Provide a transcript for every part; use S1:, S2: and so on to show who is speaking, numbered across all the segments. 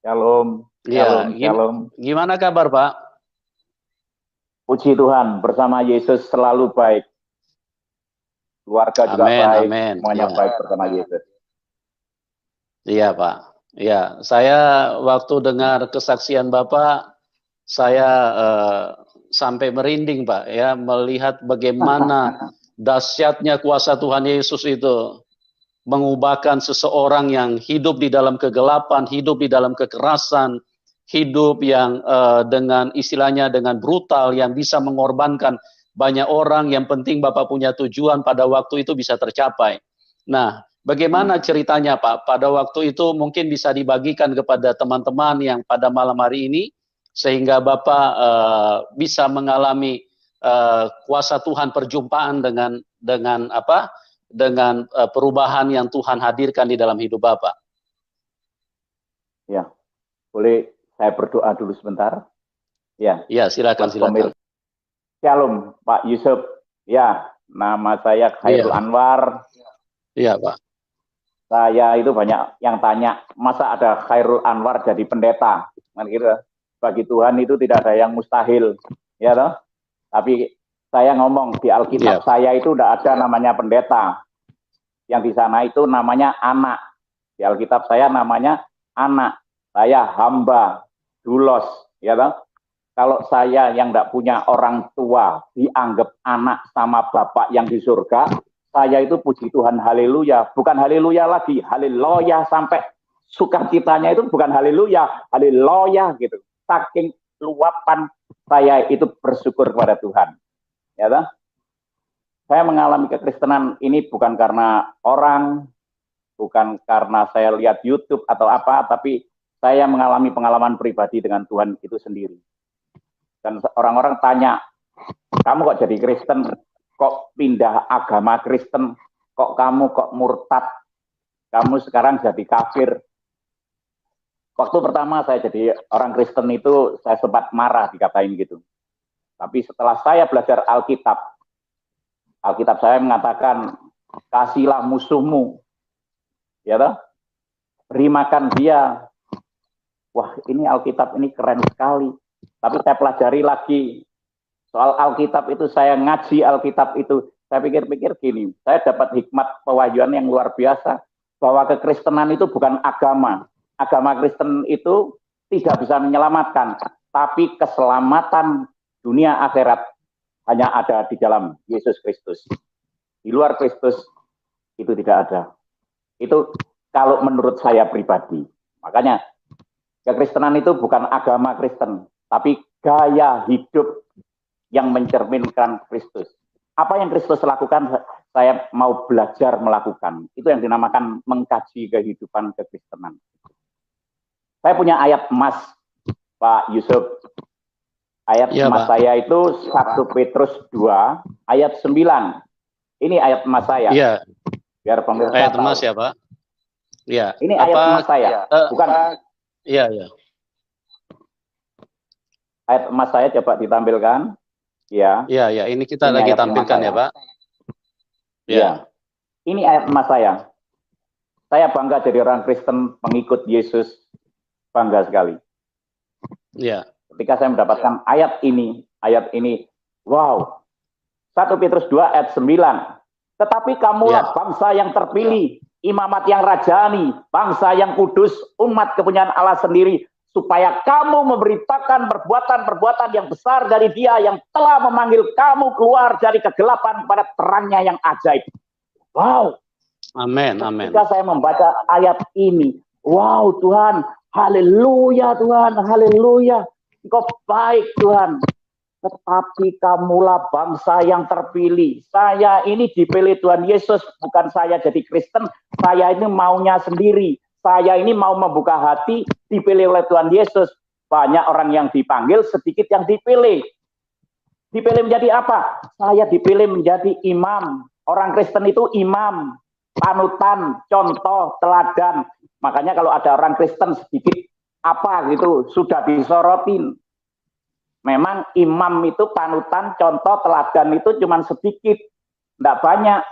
S1: Shalom,
S2: Iya,
S1: shalom, shalom.
S2: gimana kabar, Pak?
S1: Puji Tuhan, bersama Yesus selalu baik. Keluarga juga
S2: Amin,
S1: baik,
S2: amin.
S1: semuanya
S2: Ya.
S1: baik bersama Yesus.
S2: Iya, Pak. Ya, saya waktu dengar kesaksian Bapak, saya sampai merinding, Pak, ya, melihat bagaimana dahsyatnya kuasa Tuhan Yesus itu mengubahkan seseorang yang hidup di dalam kegelapan, hidup di dalam kekerasan, hidup yang dengan istilahnya dengan brutal, yang bisa mengorbankan banyak orang. Yang penting Bapak punya tujuan, pada waktu itu bisa tercapai. Nah, bagaimana ceritanya, Pak? Pada waktu itu mungkin bisa dibagikan kepada teman-teman yang pada malam hari ini, sehingga Bapak bisa mengalami kuasa Tuhan, perjumpaan dengan apa? Dengan perubahan yang Tuhan hadirkan di dalam hidup Bapak.
S1: Ya, boleh saya berdoa dulu sebentar? Ya,
S2: silakan.
S1: Shalom, Pak Yusuf. Ya, nama saya Khairul Anwar.
S2: Iya, Pak.
S1: Saya itu banyak yang tanya, masa ada Khairul Anwar jadi pendeta? Kan gitu. Bagi Tuhan itu tidak ada yang mustahil, ya toh? Tapi saya ngomong di Alkitab saya itu tidak ada namanya pendeta. Yang di sana itu namanya anak. Di Alkitab saya namanya anak. Saya hamba, dulos, ya toh? Kalau saya yang tidak punya orang tua dianggap anak sama bapak yang di surga, saya itu puji Tuhan, haleluya. Bukan haleluya lagi, haleluya, sampai sukacitanya itu bukan haleluya, haleluya gitu. Saking luapan saya itu bersyukur kepada Tuhan. Ya toh? Saya mengalami kekristenan ini bukan karena orang, bukan karena saya lihat YouTube atau apa, tapi saya mengalami pengalaman pribadi dengan Tuhan itu sendiri. Dan orang-orang tanya, kamu kok jadi Kristen, kok pindah agama Kristen, kok kamu kok murtad, kamu sekarang jadi kafir. Waktu pertama saya jadi orang Kristen itu, saya sempat marah dikatain gitu. Tapi setelah saya belajar Alkitab, Alkitab saya mengatakan, kasihlah musuhmu, ya toh, berimakan dia. Wah, ini Alkitab ini keren sekali. Tapi saya pelajari lagi soal Alkitab itu, saya ngaji Alkitab itu, saya pikir-pikir gini, saya dapat hikmat pewahyuan yang luar biasa, bahwa kekristenan itu bukan agama. Agama Kristen itu tidak bisa menyelamatkan, tapi keselamatan dunia akhirat hanya ada di dalam Yesus Kristus. Di luar Kristus itu tidak ada. Itu kalau menurut saya pribadi. Makanya kekristenan itu bukan agama Kristen, tapi gaya hidup yang mencerminkan Kristus. Apa yang Kristus lakukan, saya mau belajar melakukan. Itu yang dinamakan mengkaji kehidupan kekristenan. Saya punya ayat emas, Pak Yusuf. Ayat emas saya itu 1 Petrus 2, ayat 9. Ini ayat emas saya.
S2: Iya.
S1: Biar pemirsa
S2: ayat
S1: tahu.
S2: Emas ya, Pak? Iya.
S1: Ini ayat emas saya. Bukan.
S2: Iya.
S1: Ayat emas saya coba ditampilkan. Ya.
S2: Iya. Ini kita lagi tampilkan ya, Pak.
S1: Ya. Ini ayat emas saya. Saya bangga jadi orang Kristen pengikut Yesus. Bangga sekali.
S2: Iya.
S1: Ketika saya mendapatkan ayat ini, wow. 1 Petrus 2 ayat 9. Tetapi kamulah bangsa yang terpilih, imamat yang rajani, bangsa yang kudus, umat kepunyaan Allah sendiri, supaya kamu memberitakan perbuatan-perbuatan yang besar dari Dia yang telah memanggil kamu keluar dari kegelapan pada terangnya yang ajaib. Wow.
S2: Amin.
S1: Ketika saya membaca ayat ini, wow Tuhan, haleluya Tuhan, haleluya. Engkau baik Tuhan. Tetapi kamulah bangsa yang terpilih. Saya ini dipilih Tuhan Yesus, bukan saya jadi Kristen. Saya ini maunya sendiri. Saya ini mau membuka hati, dipilih oleh Tuhan Yesus. Banyak orang yang dipanggil, sedikit yang dipilih. Dipilih menjadi apa? Saya dipilih menjadi imam. Orang Kristen itu imam, panutan, contoh, teladan. Makanya kalau ada orang Kristen sedikit apa gitu, sudah disorotin. Memang imam itu panutan, contoh, teladan itu cuma sedikit, tidak banyak,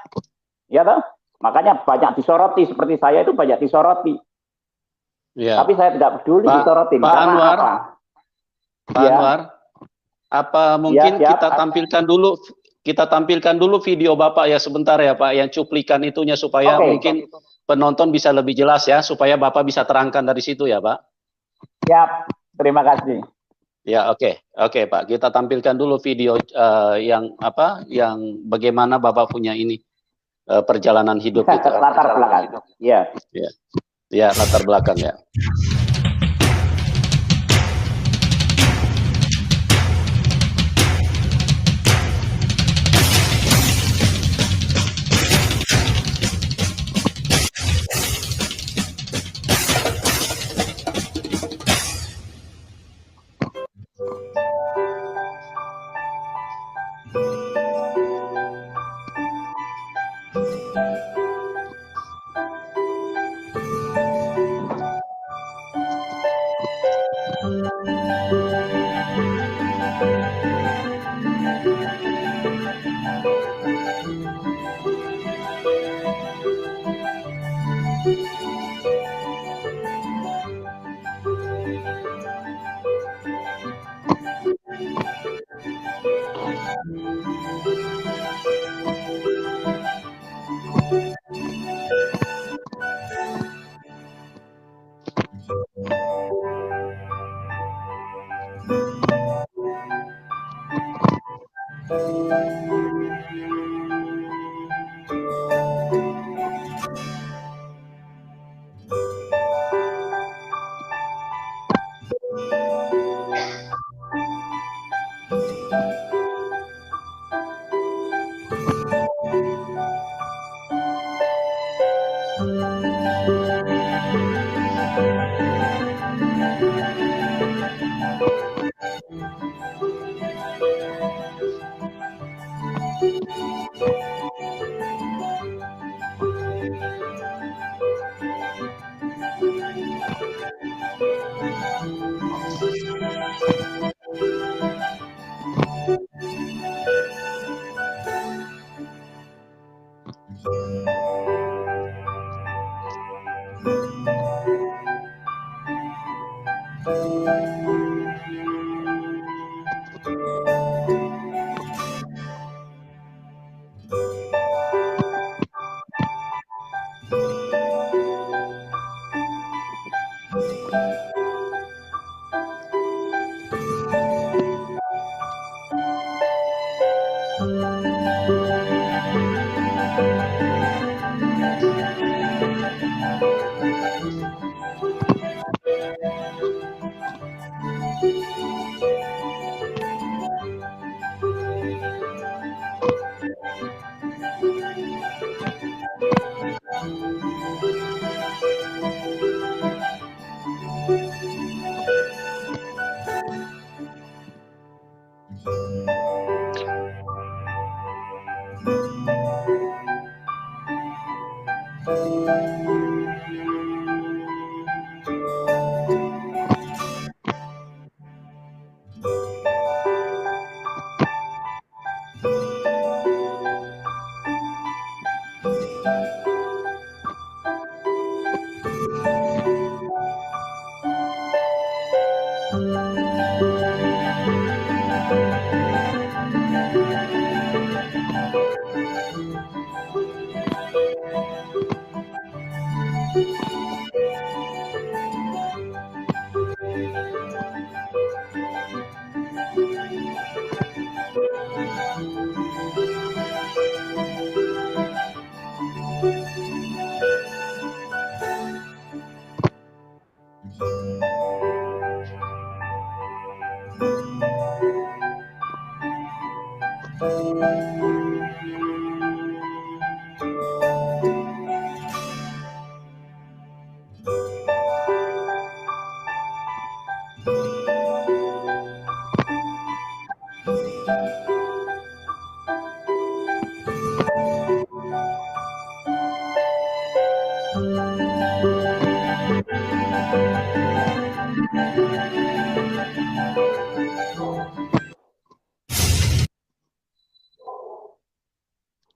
S1: ya toh? Makanya banyak disoroti. Seperti saya itu banyak disoroti.
S2: Ya.
S1: Tapi saya tidak peduli disorotin.
S2: Pak
S1: Karena
S2: Anwar,
S1: apa?
S2: Pak Anwar, apa mungkin
S1: siap.
S2: kita tampilkan dulu video Bapak ya sebentar ya Pak, yang cuplikan itunya supaya mungkin penonton bisa lebih jelas ya, supaya Bapak bisa terangkan dari situ ya Pak.
S1: Siap, terima kasih.
S2: Ya, oke Pak, kita tampilkan dulu video yang bagaimana Bapak punya ini perjalanan hidup itu.
S1: Latar belakang. Ya.
S2: Ya, latar belakang ya.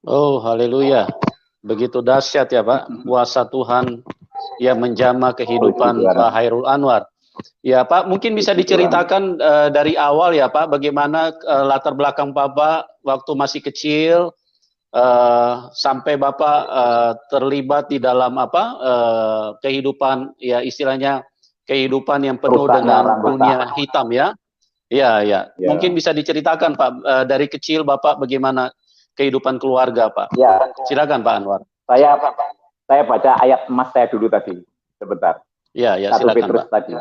S2: Oh, haleluya. Begitu dahsyat ya Pak, kuasa Tuhan ya menjamah kehidupan Pak Khairul Anwar. Ya Pak, mungkin bisa diceritakan dari awal ya Pak, bagaimana latar belakang Bapak waktu masih kecil sampai Bapak terlibat di dalam kehidupan, ya istilahnya kehidupan yang penuh dengan dunia hitam ya. Ya, ya. Mungkin bisa diceritakan Pak dari kecil Bapak bagaimana kehidupan keluarga Pak.
S1: Ya.
S2: Silakan Pak Anwar.
S1: Saya baca ayat emas saya dulu tadi, sebentar.
S2: Ya, ya.
S1: 1
S2: Silakan
S1: Petrus
S2: Pak.
S1: tadi.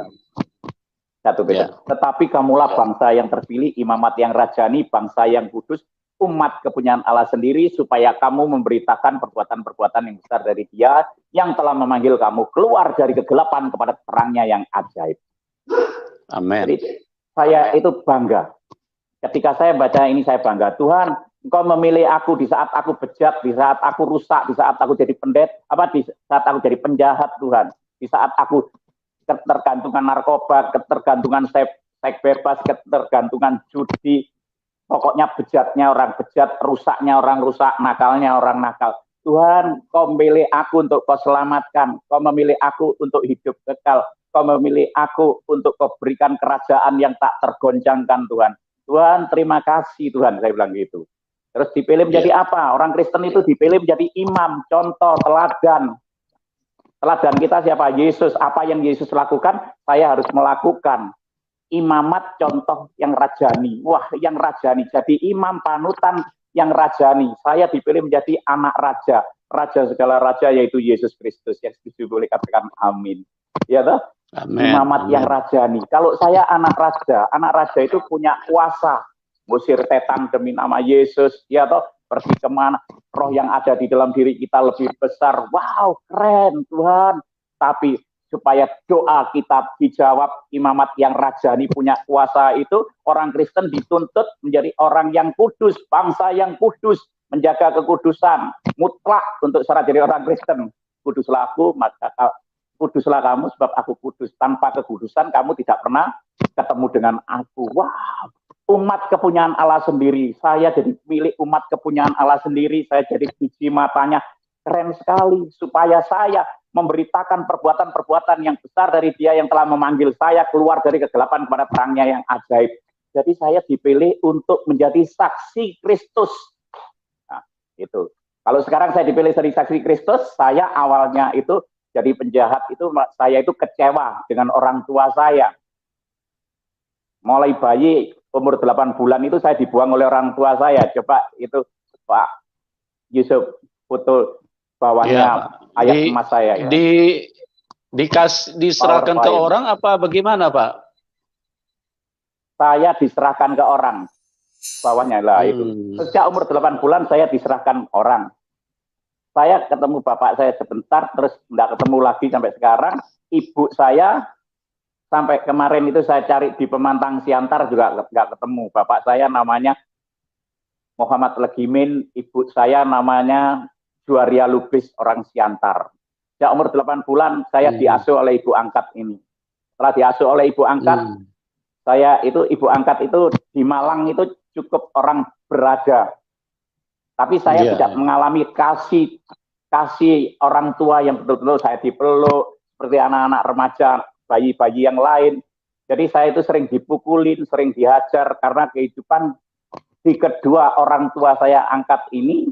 S1: 1 Petrus. Ya. Tetapi kamulah bangsa yang terpilih, imamat yang rajani, bangsa yang kudus, umat kepunyaan Allah sendiri, supaya kamu memberitakan perbuatan-perbuatan yang besar dari Dia yang telah memanggil kamu keluar dari kegelapan kepada terangnya yang ajaib.
S2: Amin.
S1: Jadi saya itu bangga. Ketika saya baca ini saya bangga. Tuhan, Engkau memilih aku di saat aku bejat, di saat aku rusak, di saat aku jadi di saat aku jadi penjahat, Tuhan. Di saat aku ketergantungan narkoba, ketergantungan seks bebas, ketergantungan judi. Pokoknya bejatnya orang bejat, rusaknya orang rusak, nakalnya orang nakal. Tuhan, Kau memilih aku untuk Kau selamatkan. Kau memilih aku untuk hidup kekal. Kau memilih aku untuk Kau berikan kerajaan yang tak tergoncangkan, Tuhan. Tuhan, terima kasih Tuhan, saya bilang gitu. Terus dipilih menjadi apa? Orang Kristen itu dipilih menjadi imam, contoh, teladan. Teladan kita siapa? Yesus. Apa yang Yesus lakukan, saya harus melakukan. Imamat contoh yang rajani. Wah, yang rajani. Jadi imam panutan yang rajani. Saya dipilih menjadi anak raja. Raja segala raja yaitu Yesus Kristus. Yang setuju boleh katakan amin. Ya toh?
S2: Amen.
S1: Imamat yang rajani. Kalau saya anak raja itu punya kuasa. Ngusir setan demi nama Yesus. Ya toh? Pergi kemana? Roh yang ada di dalam diri kita lebih besar. Wow, keren Tuhan. Tapi supaya doa kita dijawab, imamat yang rajani punya kuasa itu, orang Kristen dituntut menjadi orang yang kudus, bangsa yang kudus, menjaga kekudusan, mutlak untuk syarat jadi orang Kristen. Kuduslah aku, maka kuduslah kamu sebab aku kudus. Tanpa kekudusan kamu tidak pernah ketemu dengan aku. Wow, umat kepunyaan Allah sendiri. Saya jadi milik umat kepunyaan Allah sendiri. Saya jadi biji matanya. Keren sekali, supaya saya memberitakan perbuatan-perbuatan yang besar dari Dia yang telah memanggil saya keluar dari kegelapan kepada terangnya yang ajaib. Jadi saya dipilih untuk menjadi saksi Kristus. Nah, itu. Kalau sekarang saya dipilih jadi saksi Kristus, saya awalnya itu jadi penjahat, itu saya itu kecewa dengan orang tua saya. Mulai bayi umur 8 bulan itu saya dibuang oleh orang tua saya. Coba itu Pak Yusuf foto bawahnya ya, ayat emas saya ya.
S2: Diserahkan ke orang apa bagaimana Pak?
S1: Saya diserahkan ke orang. Bawahnya lah itu. Sejak umur 8 bulan saya diserahkan orang. Saya ketemu bapak saya sebentar, terus tidak ketemu lagi sampai sekarang. Ibu saya sampai kemarin itu saya cari di Pemantang Siantar juga nggak ketemu. Bapak saya namanya Muhammad Legimin, ibu saya namanya Juaria Lubis, orang Siantar. Sejak umur 8 bulan saya diasuh oleh ibu angkat ini. Setelah diasuh oleh ibu angkat, saya itu ibu angkat itu di Malang itu cukup orang berada. Tapi saya tidak mengalami kasih orang tua yang betul-betul saya dipeluk seperti anak-anak remaja, bayi-bayi yang lain. Jadi saya itu sering dipukulin, sering dihajar karena kehidupan di kedua orang tua saya angkat ini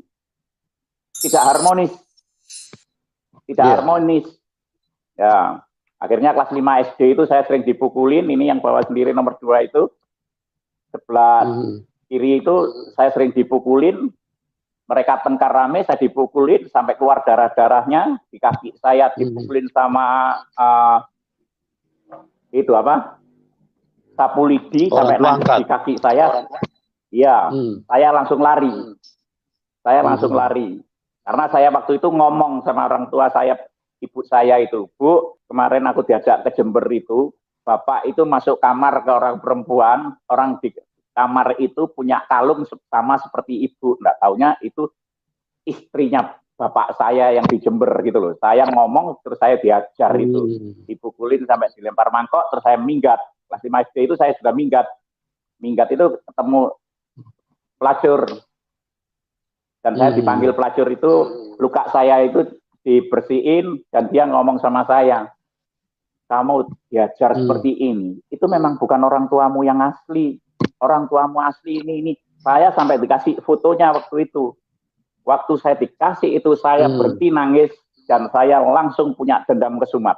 S1: tidak harmonis. Harmonis. Ya, akhirnya kelas 5 SD itu saya sering dipukulin. Ini yang bawa sendiri nomor 2 itu. Sebelah kiri itu saya sering dipukulin. Mereka tengkar rame, saya dipukulin sampai keluar darah-darahnya. Di kaki saya dipukulin sama itu apa? Sapu lidi sampai nangkep di kaki saya. Iya, saya langsung lari. Karena saya waktu itu ngomong sama orang tua saya, ibu saya itu, Bu, kemarin aku diajak ke Jember itu, Bapak itu masuk kamar ke orang perempuan, orang di kamar itu punya kalung sama seperti ibu, nggak taunya itu istrinya bapak saya yang di Jember gitu loh. Saya ngomong, terus saya diajar itu, dipukulin sampai dilempar mangkok, terus saya minggat. Kelas 5 SD itu saya sudah minggat. Minggat itu ketemu pelacur. Dan saya dipanggil pelacur itu, luka saya itu dibersihin, dan dia ngomong sama saya, kamu diajar seperti ini, itu memang bukan orang tuamu yang asli. Orang tuamu asli ini. Saya sampai dikasih fotonya waktu itu. Waktu saya dikasih itu, saya berhenti nangis, dan saya langsung punya dendam kesumat.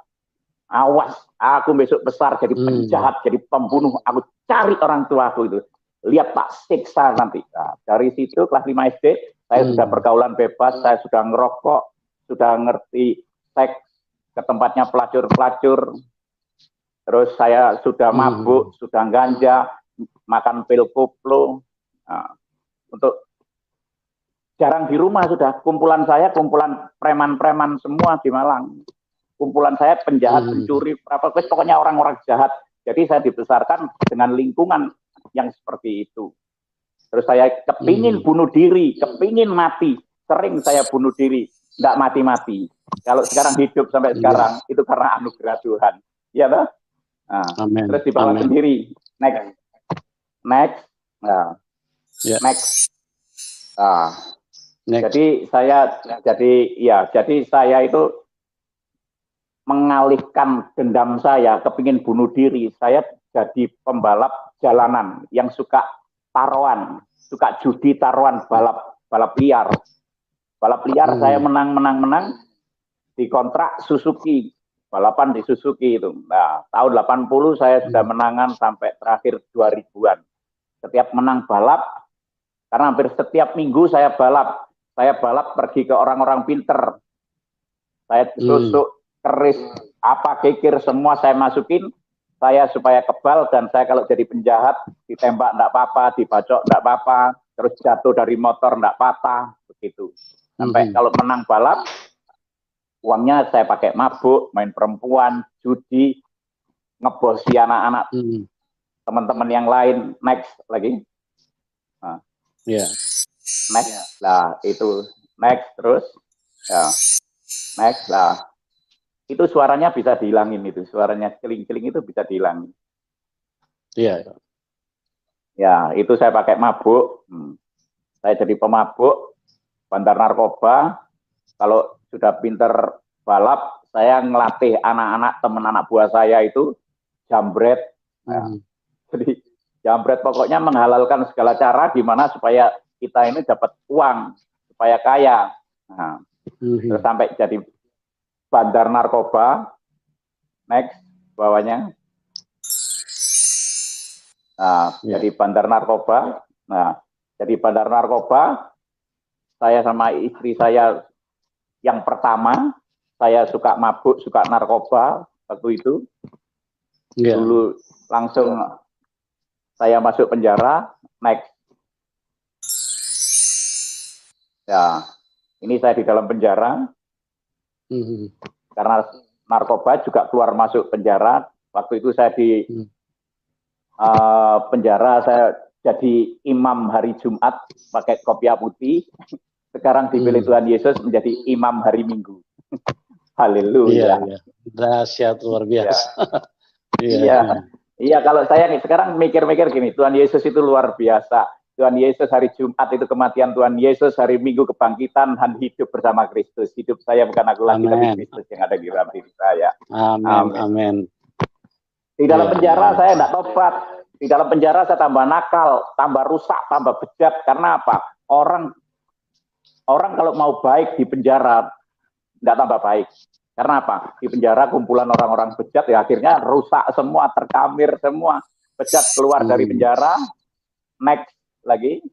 S1: Awas, aku besok besar jadi penjahat, jadi pembunuh. Aku cari orang tuaku itu. Lihat tak siksa nanti. Nah, dari situ kelas 5 SD, saya sudah pergaulan bebas, saya sudah ngerokok, sudah ngerti seks ke tempatnya pelacur-pelacur. Terus saya sudah mabuk, sudah ganja, makan pil koplo. Nah, untuk jarang di rumah sudah. Kumpulan saya, kumpulan preman-preman semua di Malang. Kumpulan saya penjahat, pencuri, pokoknya orang-orang jahat. Jadi saya dibesarkan dengan lingkungan yang seperti itu. Terus saya kepingin bunuh diri, kepingin mati. Sering saya bunuh diri, nggak mati-mati. Kalau sekarang hidup sampai sekarang, itu karena anugerah Tuhan. Iya toh? Nah, terus dibawa sendiri. Next. Nah, next. Nah, jadi saya itu mengalihkan dendam saya, kepingin bunuh diri. Saya jadi pembalap jalanan yang suka taruhan, suka judi taruhan, balap liar. Balap liar saya menang, dikontrak Suzuki, balapan di Suzuki itu. Nah, tahun 80 saya sudah menangan sampai terakhir 2000-an. Setiap menang balap, karena hampir setiap minggu saya balap pergi ke orang-orang pinter. Saya susuk, keris, kikir, semua saya masukin, saya supaya kebal, dan saya kalau jadi penjahat, ditembak enggak apa-apa, dibacok enggak apa-apa, terus jatuh dari motor enggak patah, begitu. Sampai kalau menang balap, uangnya saya pakai mabuk, main perempuan, judi, ngebosi anak-anak, teman-teman yang lain. Next lagi. Nah. Next lah, itu next terus. Ya. Next lah. Itu suaranya bisa dihilangin itu, suaranya celing-celing itu bisa dihilangin.
S2: Iya.
S1: Ya, itu saya pakai mabuk. Saya jadi pemabuk, bandar narkoba. Kalau sudah pinter balap, saya ngelatih anak-anak, teman anak buah saya itu jambret. Jadi jambret pokoknya menghalalkan segala cara gimana supaya kita ini dapat uang, supaya kaya. Nah, terus sampai jadi bandar narkoba. Next, bawahnya. Nah, jadi bandar narkoba. Nah, jadi bandar narkoba. Saya sama istri saya yang pertama, saya suka mabuk, suka narkoba waktu itu. Dulu langsung saya masuk penjara. Next. Ya, ini saya di dalam penjara. Karena narkoba juga keluar masuk penjara. Waktu itu saya di penjara, saya jadi imam hari Jumat pakai kopiah putih. Sekarang dipilih Tuhan Yesus menjadi imam hari Minggu. Haleluya.
S2: Iya. Dahsyat, luar biasa.
S1: Iya, kalau saya nih sekarang mikir-mikir gini, Tuhan Yesus itu luar biasa. Tuhan Yesus hari Jumat itu kematian Tuhan Yesus, hari Minggu kebangkitan, dan hidup bersama Kristus. Hidup saya bukan aku lagi, tapi Kristus yang ada di dalam diri saya.
S2: Amin.
S1: Di dalam penjara saya tidak tobat. Di dalam penjara saya tambah nakal, tambah rusak, tambah bejat. Karena apa? Orang kalau mau baik di penjara tidak tambah baik. Karena apa? Di penjara kumpulan orang-orang bejat, ya akhirnya rusak semua, terkamir semua. Bejat keluar dari penjara. Next lagi.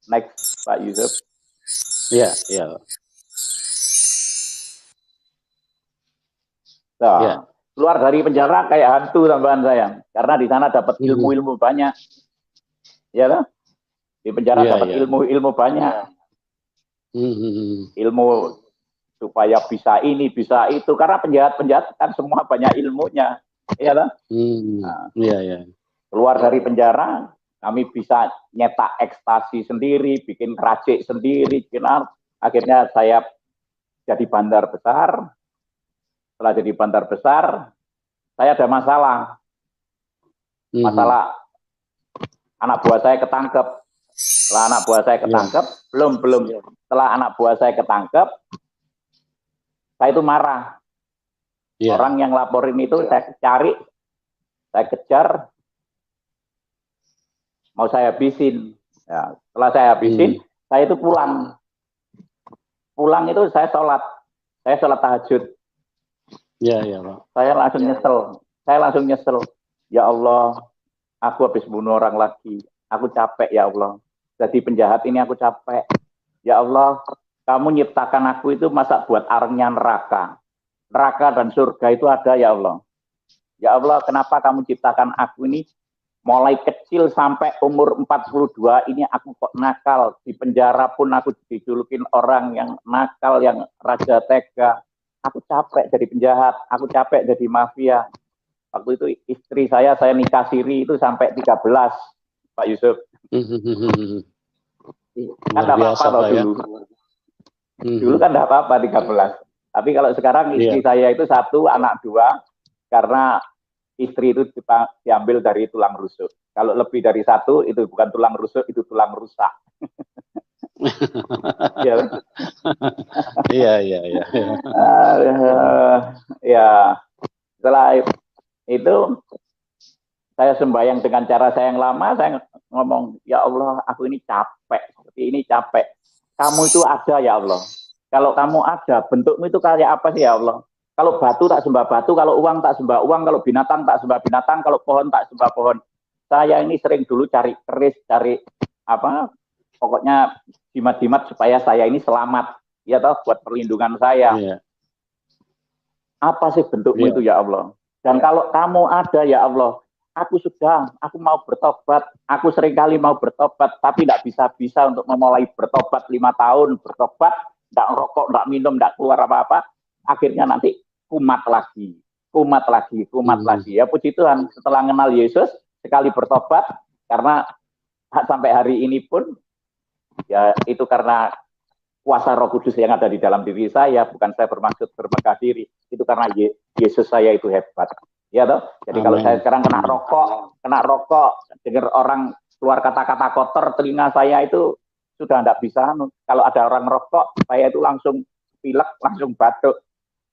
S1: Next, Pak Yusuf.
S2: Iya.
S1: Nah, keluar dari penjara kayak hantu tambahan saya. Karena di sana dapat ilmu-ilmu banyak. Ya kan? Di penjara dapat ilmu-ilmu banyak. Ilmu supaya bisa ini, bisa itu. Karena penjahat-penjahat kan semua banyak ilmunya. Iya kan?
S2: Iya.
S1: Keluar dari penjara, kami bisa nyetak ekstasi sendiri, bikin racik sendiri, akhirnya saya jadi bandar besar. Setelah jadi bandar besar, saya ada masalah. Masalah anak buah saya ketangkep. Setelah anak buah saya ketangkep, belum. Setelah anak buah saya ketangkep, saya itu marah. Orang yang laporin itu saya cari, saya kejar, mau saya habisin. Ya, setelah saya habisin, saya itu pulang. Pulang itu saya sholat tahajud.
S2: Iya, Pak.
S1: Saya langsung nyesel. Ya Allah, aku habis bunuh orang lagi. Aku capek ya Allah. Jadi penjahat ini aku capek. Ya Allah, kamu nyiptakan aku itu masa buat arengnya neraka. Neraka dan surga itu ada ya Allah. Ya Allah, kenapa kamu ciptakan aku ini mulai kecil sampai umur 42 ini aku kok nakal. Di penjara pun aku dijulukin orang yang nakal, yang raja tega. Aku capek jadi penjahat, aku capek jadi mafia. Waktu itu istri saya nikah siri itu sampai 13, Pak Yusuf. Kan tidak apa-apa loh dulu. Dulu kan tidak apa-apa 13. Tapi kalau sekarang istri saya itu 1, anak 2, karena istri itu diambil dari tulang rusuk. Kalau lebih dari 1, itu bukan tulang rusuk, itu tulang rusak. Ya. Setelah itu saya sembahyang dengan cara saya yang lama, saya ngomong, ya Allah, aku ini capek, seperti ini capek. Kamu itu ada ya Allah. Kalau kamu ada, bentukmu itu kayak apa sih ya Allah? Kalau batu tak sembah batu, kalau uang tak sembah uang, kalau binatang tak sembah binatang, kalau pohon tak sembah pohon. Saya ini sering dulu cari keris, cari apa, pokoknya jimat-jimat supaya saya ini selamat, ya toh, buat perlindungan saya. Apa sih bentukmu itu ya Allah? Dan kalau kamu ada ya Allah, aku mau bertobat. Aku seringkali mau bertobat, tapi tidak bisa untuk memulai bertobat 5 tahun, bertobat, tidak rokok, tidak minum, tidak keluar apa-apa. Akhirnya nanti kumat lagi. Ya puji Tuhan, setelah kenal Yesus, sekali bertobat, karena sampai hari ini pun, ya itu karena kuasa Roh Kudus yang ada di dalam diri saya, bukan saya bermaksud bermegah diri, itu karena Yesus saya itu hebat. Ya toh. Jadi kalau saya sekarang kena rokok, dengar orang keluar kata-kata kotor, telinga saya itu sudah tidak bisa. Kalau ada orang rokok, saya itu langsung pilek, langsung batuk.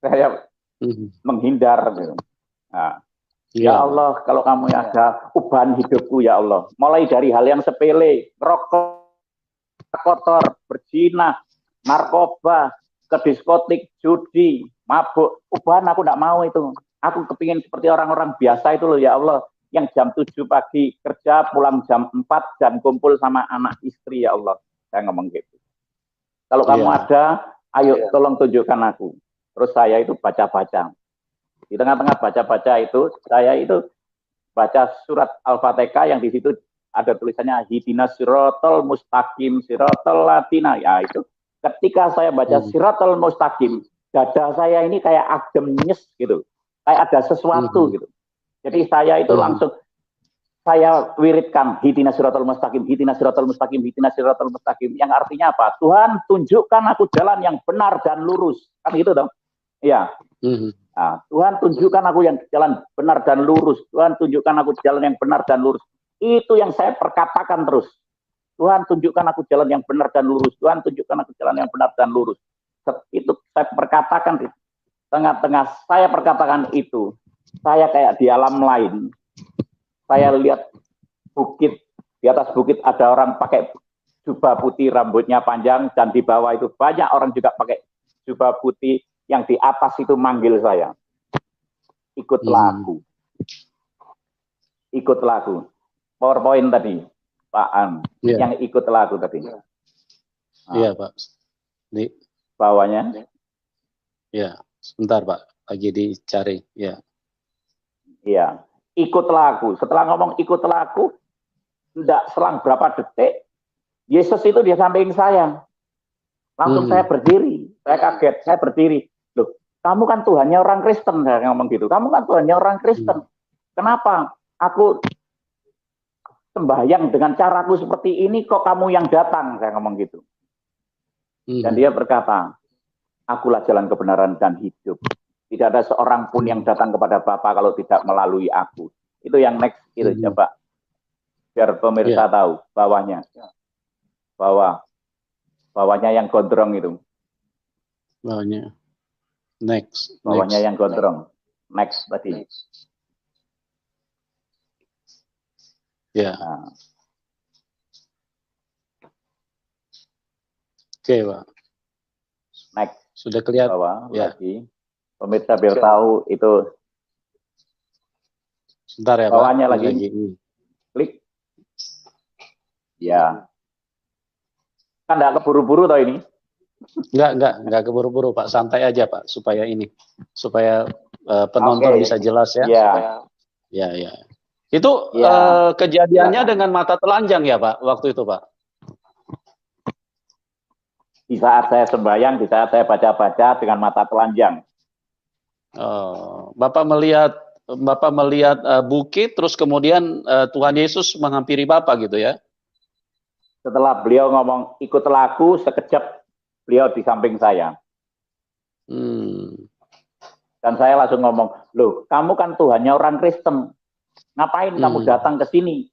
S1: Saya menghindar. Nah, ya Allah, kalau kamu ada, ubahan hidupku ya Allah. Mulai dari hal yang sepele, rokok, kotor, berzina, narkoba, ke diskotik, judi, mabuk, ubahan aku tidak mau itu. Aku kepingin seperti orang-orang biasa itu loh ya Allah, yang jam 7 pagi kerja, pulang jam 4 dan kumpul sama anak istri ya Allah. Saya ngomong gitu. Kalau kamu ada, ayo tolong tunjukkan aku. Terus saya itu baca-baca. Di tengah-tengah baca-baca itu, saya itu baca surat Al-Fatihah yang di situ ada tulisannya Ihdinas Siratal Mustaqim, Siratal Latina. Ya itu. Ketika saya baca Siratal Mustaqim, dada saya ini kayak adem nyes gitu. Kayak ada sesuatu gitu. Jadi saya itu langsung saya wiridkan Ihdinas Siratal Mustaqim, Ihdinas Siratal Mustaqim, Ihdinas Siratal Mustaqim. Yang artinya apa? Tuhan, tunjukkan aku jalan yang benar dan lurus. Kan gitu dong. Iya. Nah, Tuhan, tunjukkan aku yang jalan benar dan lurus. Tuhan, tunjukkan aku jalan yang benar dan lurus. Itu yang saya perkatakan terus. Tuhan, tunjukkan aku jalan yang benar dan lurus. Tuhan, tunjukkan aku jalan yang benar dan lurus. Itu saya perkatakan di tengah-tengah saya perkatakan itu, saya kayak di alam lain. Saya lihat bukit, di atas bukit ada orang pakai jubah putih, rambutnya panjang, dan di bawah itu banyak orang juga pakai jubah putih, yang di atas itu manggil saya. Ikutlah aku. Ikutlah aku. PowerPoint tadi, Pak An, yang ikutlah aku tadi.
S2: Iya, Pak. Di
S1: bawahnya.
S2: Ya. Sebentar Pak, lagi dicari. Ya.
S1: Iya, ikutlah aku. Setelah ngomong ikutlah aku, tidak selang berapa detik, Yesus itu di samping saya. Langsung saya berdiri, saya kaget, saya berdiri. Loh, kamu kan Tuhannya orang Kristen, saya ngomong gitu. Kamu kan Tuhannya orang Kristen. Kenapa aku sembahyang dengan caraku seperti ini, kok kamu yang datang, saya ngomong gitu. Dan dia berkata, akulah jalan kebenaran dan hidup. Tidak ada seorang pun yang datang kepada Bapa kalau tidak melalui aku. Itu yang next itu coba. Biar pemirsa tahu bawahnya. bawahnya yang gondrong itu.
S2: Bawahnya. Next.
S1: Bawahnya yang gondrong. Next tadi.
S2: Ya.
S1: Nah.
S2: Oke, Pak.
S1: Next.
S2: Sudah kelihatan.
S1: Bawah
S2: Ya.
S1: lagi. Pemirsa biar tahu itu.
S2: Sebentar ya,
S1: bawahnya
S2: Pak.
S1: lagi. Klik. Ya. Kan enggak keburu-buru toh ini?
S2: Enggak keburu-buru, Pak. Santai aja, Pak, supaya penonton bisa jelas ya.
S1: Iya.
S2: Ya. Itu kejadiannya dengan mata telanjang ya, Pak, waktu itu, Pak?
S1: Di saat saya sembahyang, di saat saya baca-baca dengan mata telanjang.
S2: Bapak melihat bukit, terus kemudian Tuhan Yesus menghampiri Bapak gitu ya?
S1: Setelah beliau ngomong ikutlah aku, sekejap beliau di samping saya. Dan saya langsung ngomong, loh kamu kan Tuhannya orang Kristen, ngapain kamu datang ke sini?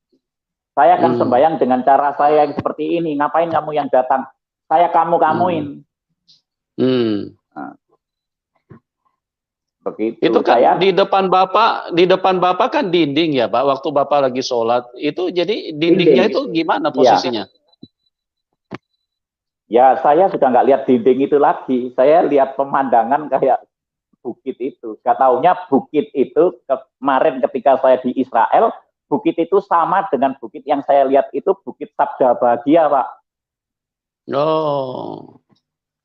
S1: Saya kan sembahyang dengan cara saya yang seperti ini, ngapain kamu yang datang? Saya kamuin. Nah, begitu.
S2: Itu kan di depan Bapak kan dinding ya, Pak, waktu Bapak lagi sholat. Itu jadi dindingnya itu gimana posisinya?
S1: Ya, saya sudah nggak lihat dinding itu lagi. Saya lihat pemandangan kayak bukit itu. Gak taunya bukit itu kemarin ketika saya di Israel, bukit itu sama dengan bukit yang saya lihat itu Bukit Sabda Bahagia, Pak.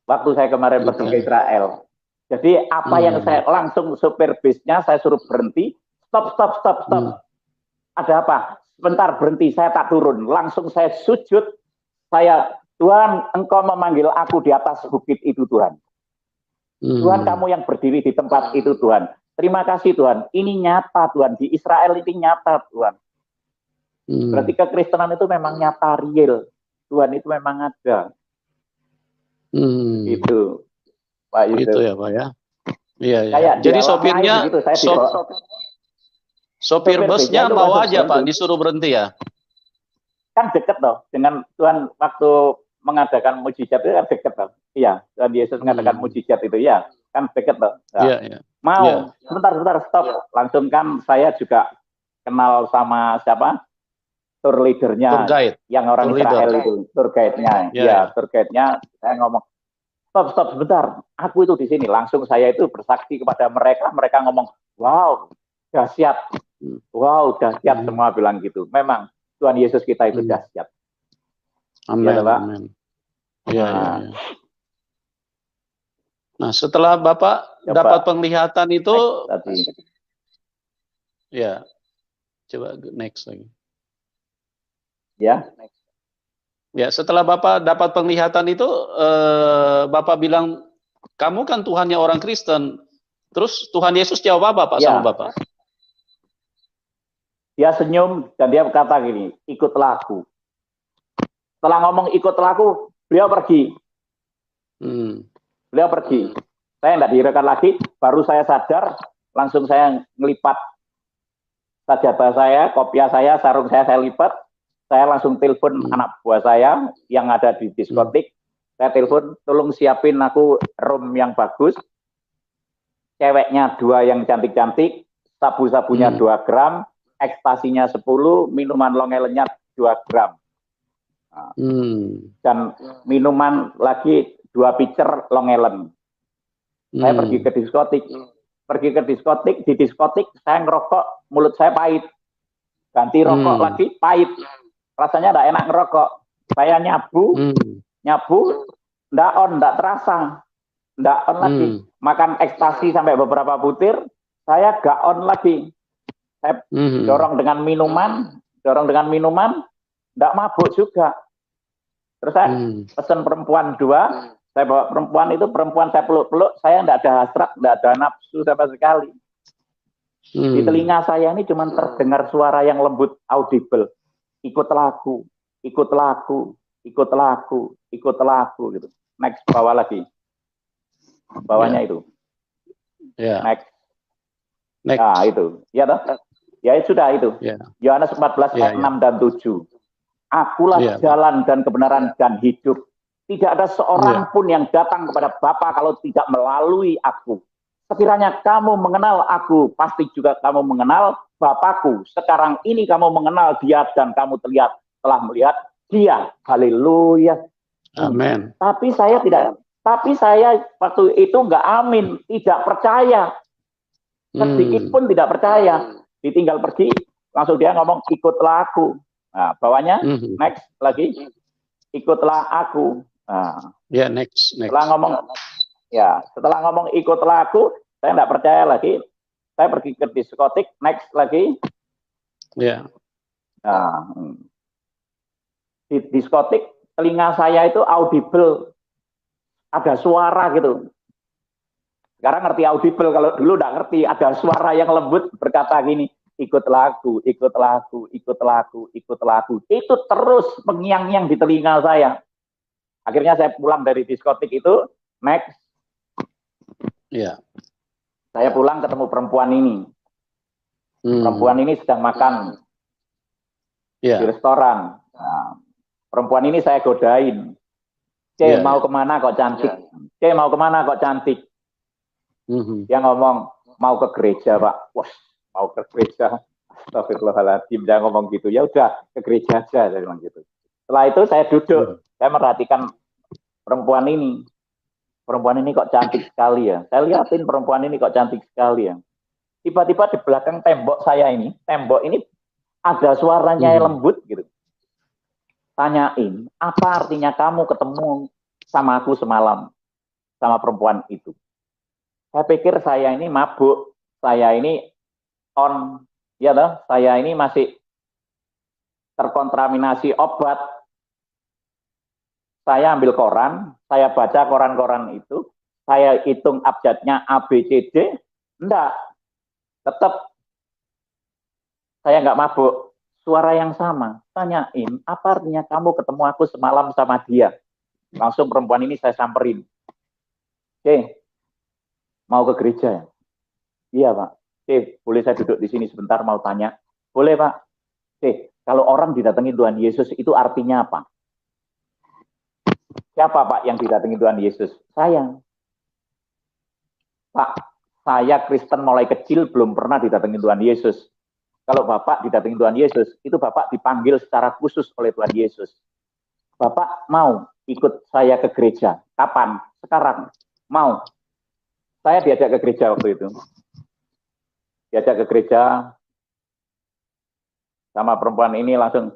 S1: Waktu saya kemarin pergi ke Israel. Jadi apa yang saya langsung supir bisnya saya suruh berhenti, stop. Ada apa? Sebentar berhenti, saya tak turun. Langsung saya sujud. Tuhan, Engkau memanggil aku di atas bukit itu, Tuhan. Tuhan, kamu yang berdiri di tempat itu, Tuhan. Terima kasih, Tuhan. Ini nyata, Tuhan. Di Israel ini nyata, Tuhan. Berarti kekristenan itu memang nyata, real. Tuhan itu memang ada. Itu, Pak Yusuf.
S2: Itu ya, Pak ya. Iya.
S1: Jadi
S2: sopirnya,
S1: gitu,
S2: sopir busnya mau aja Pak disuruh berhenti ya.
S1: Kan deket loh dengan Tuhan waktu mengadakan mujizat itu kan deket loh. Iya, Tuhan Yesus mengadakan mujizat itu ya, kan deket loh. Nah, mau sebentar stop. Langsung kan saya juga kenal sama siapa? Tour leadernya, yang orang Israel itu, tour guide-nya. Tour guide-nya saya ngomong, stop sebentar. Aku itu di sini. Langsung saya itu bersaksi kepada mereka. Mereka ngomong, wow, dahsyat. Wow, dahsyat semua bilang gitu. Memang Tuhan Yesus kita itu dahsyat.
S2: Amin.
S1: Ya, Pak?
S2: Iya. Nah, setelah Bapak dapat penglihatan itu, ya, coba next lagi. Ya, setelah Bapak dapat penglihatan itu, Bapak bilang, kamu kan Tuhannya orang Kristen. Terus Tuhan Yesus jawab apa Pak sama Bapak?
S1: Dia senyum dan dia berkata gini, ikutlah aku. Setelah ngomong ikutlah aku, beliau pergi. Beliau pergi. Saya tidak dihiraukan lagi, baru saya sadar, langsung saya ngelipat sajadah saya, kopiah saya, sarung saya lipat. Saya langsung telepon anak buah saya yang ada di diskotik. Saya telepon, tolong siapin aku room yang bagus. Ceweknya 2 yang cantik-cantik, sabu-sabunya 2 gram, ekstasinya 10, minuman long islandnya 2 gram. Nah, dan minuman lagi 2 pitcher long island. Saya pergi ke diskotik. Di diskotik saya ngerokok, mulut saya pahit. Ganti rokok lagi, pahit. Rasanya enggak enak ngerokok. Saya nyabu, enggak terasa. Enggak on lagi. Makan ekstasi sampai beberapa butir, saya enggak on lagi. Saya dorong dengan minuman, enggak mabuk juga. Terus saya pesen perempuan 2, saya bawa perempuan saya peluk-peluk, saya enggak ada hasrat, enggak ada nafsu sama sekali. Di telinga saya ini cuma terdengar suara yang lembut, audible. Ikutlah aku gitu. Next, bawah lagi. Bawahnya itu. Next. Nah, itu. Ya toh? Ya sudah itu. Yohanes 14 ayat 6 dan 7. Akulah jalan dan kebenaran dan hidup. Tidak ada seorang pun yang datang kepada Bapa kalau tidak melalui aku. Sekiranya kamu mengenal aku, pasti juga kamu mengenal Bapakku. Sekarang ini kamu mengenal dia dan kamu telah melihat dia. Haleluya.
S2: Amin.
S1: Tapi saya waktu itu nggak amin, tidak percaya. Sedikit pun tidak percaya. Ditinggal pergi, langsung dia ngomong, ikutlah aku. Nah, bawahnya, next lagi, ikutlah aku. Nah,
S2: next.
S1: Setelah ngomong ikutlah aku, saya nggak percaya lagi. Saya pergi ke diskotik, next lagi. Nah, di diskotik, telinga saya itu audible, ada suara gitu. Sekarang ngerti audible, kalau dulu nggak ngerti, ada suara yang lembut berkata gini, ikutlah aku, ikutlah aku, ikutlah aku, ikutlah aku. Itu terus mengiang-ngiang di telinga saya. Akhirnya saya pulang dari diskotik itu, next. Saya pulang ketemu perempuan ini. Perempuan ini sedang makan di restoran. Nah, perempuan ini saya godain. Mau kemana kok cantik? Mau kemana kok cantik? Dia ngomong, mau ke gereja, Pak. Wah, mau ke gereja. Astagfirullahaladzim, dia ngomong gitu. Ya udah, ke gereja aja, saya bilang gitu. Setelah itu saya duduk, saya merhatikan perempuan ini. Perempuan ini kok cantik sekali ya. Saya lihatin perempuan ini kok cantik sekali ya. Tiba-tiba di belakang tembok saya ini, tembok ini ada suaranya yang lembut gitu. Tanyain, apa artinya kamu ketemu sama aku semalam, sama perempuan itu? Saya pikir saya ini mabuk, saya ini saya ini masih terkontaminasi obat. Saya ambil koran, saya baca koran-koran itu, saya hitung abjadnya A, B, C, D, enggak. Tetap saya enggak mabuk. Suara yang sama, tanyain, apa artinya kamu ketemu aku semalam sama dia? Langsung perempuan ini saya samperin. Mau ke gereja ya? Iya, Pak. Boleh saya duduk di sini sebentar mau tanya? Boleh, Pak. Kalau orang didatangi Tuhan Yesus itu artinya apa? Siapa, Pak, yang didatangi Tuhan Yesus? Saya. Pak, saya Kristen mulai kecil belum pernah didatangi Tuhan Yesus. Kalau Bapak didatangi Tuhan Yesus, itu Bapak dipanggil secara khusus oleh Tuhan Yesus. Bapak mau ikut saya ke gereja? Kapan? Sekarang. Mau. Saya diajak ke gereja waktu itu. Diajak ke gereja sama perempuan ini, langsung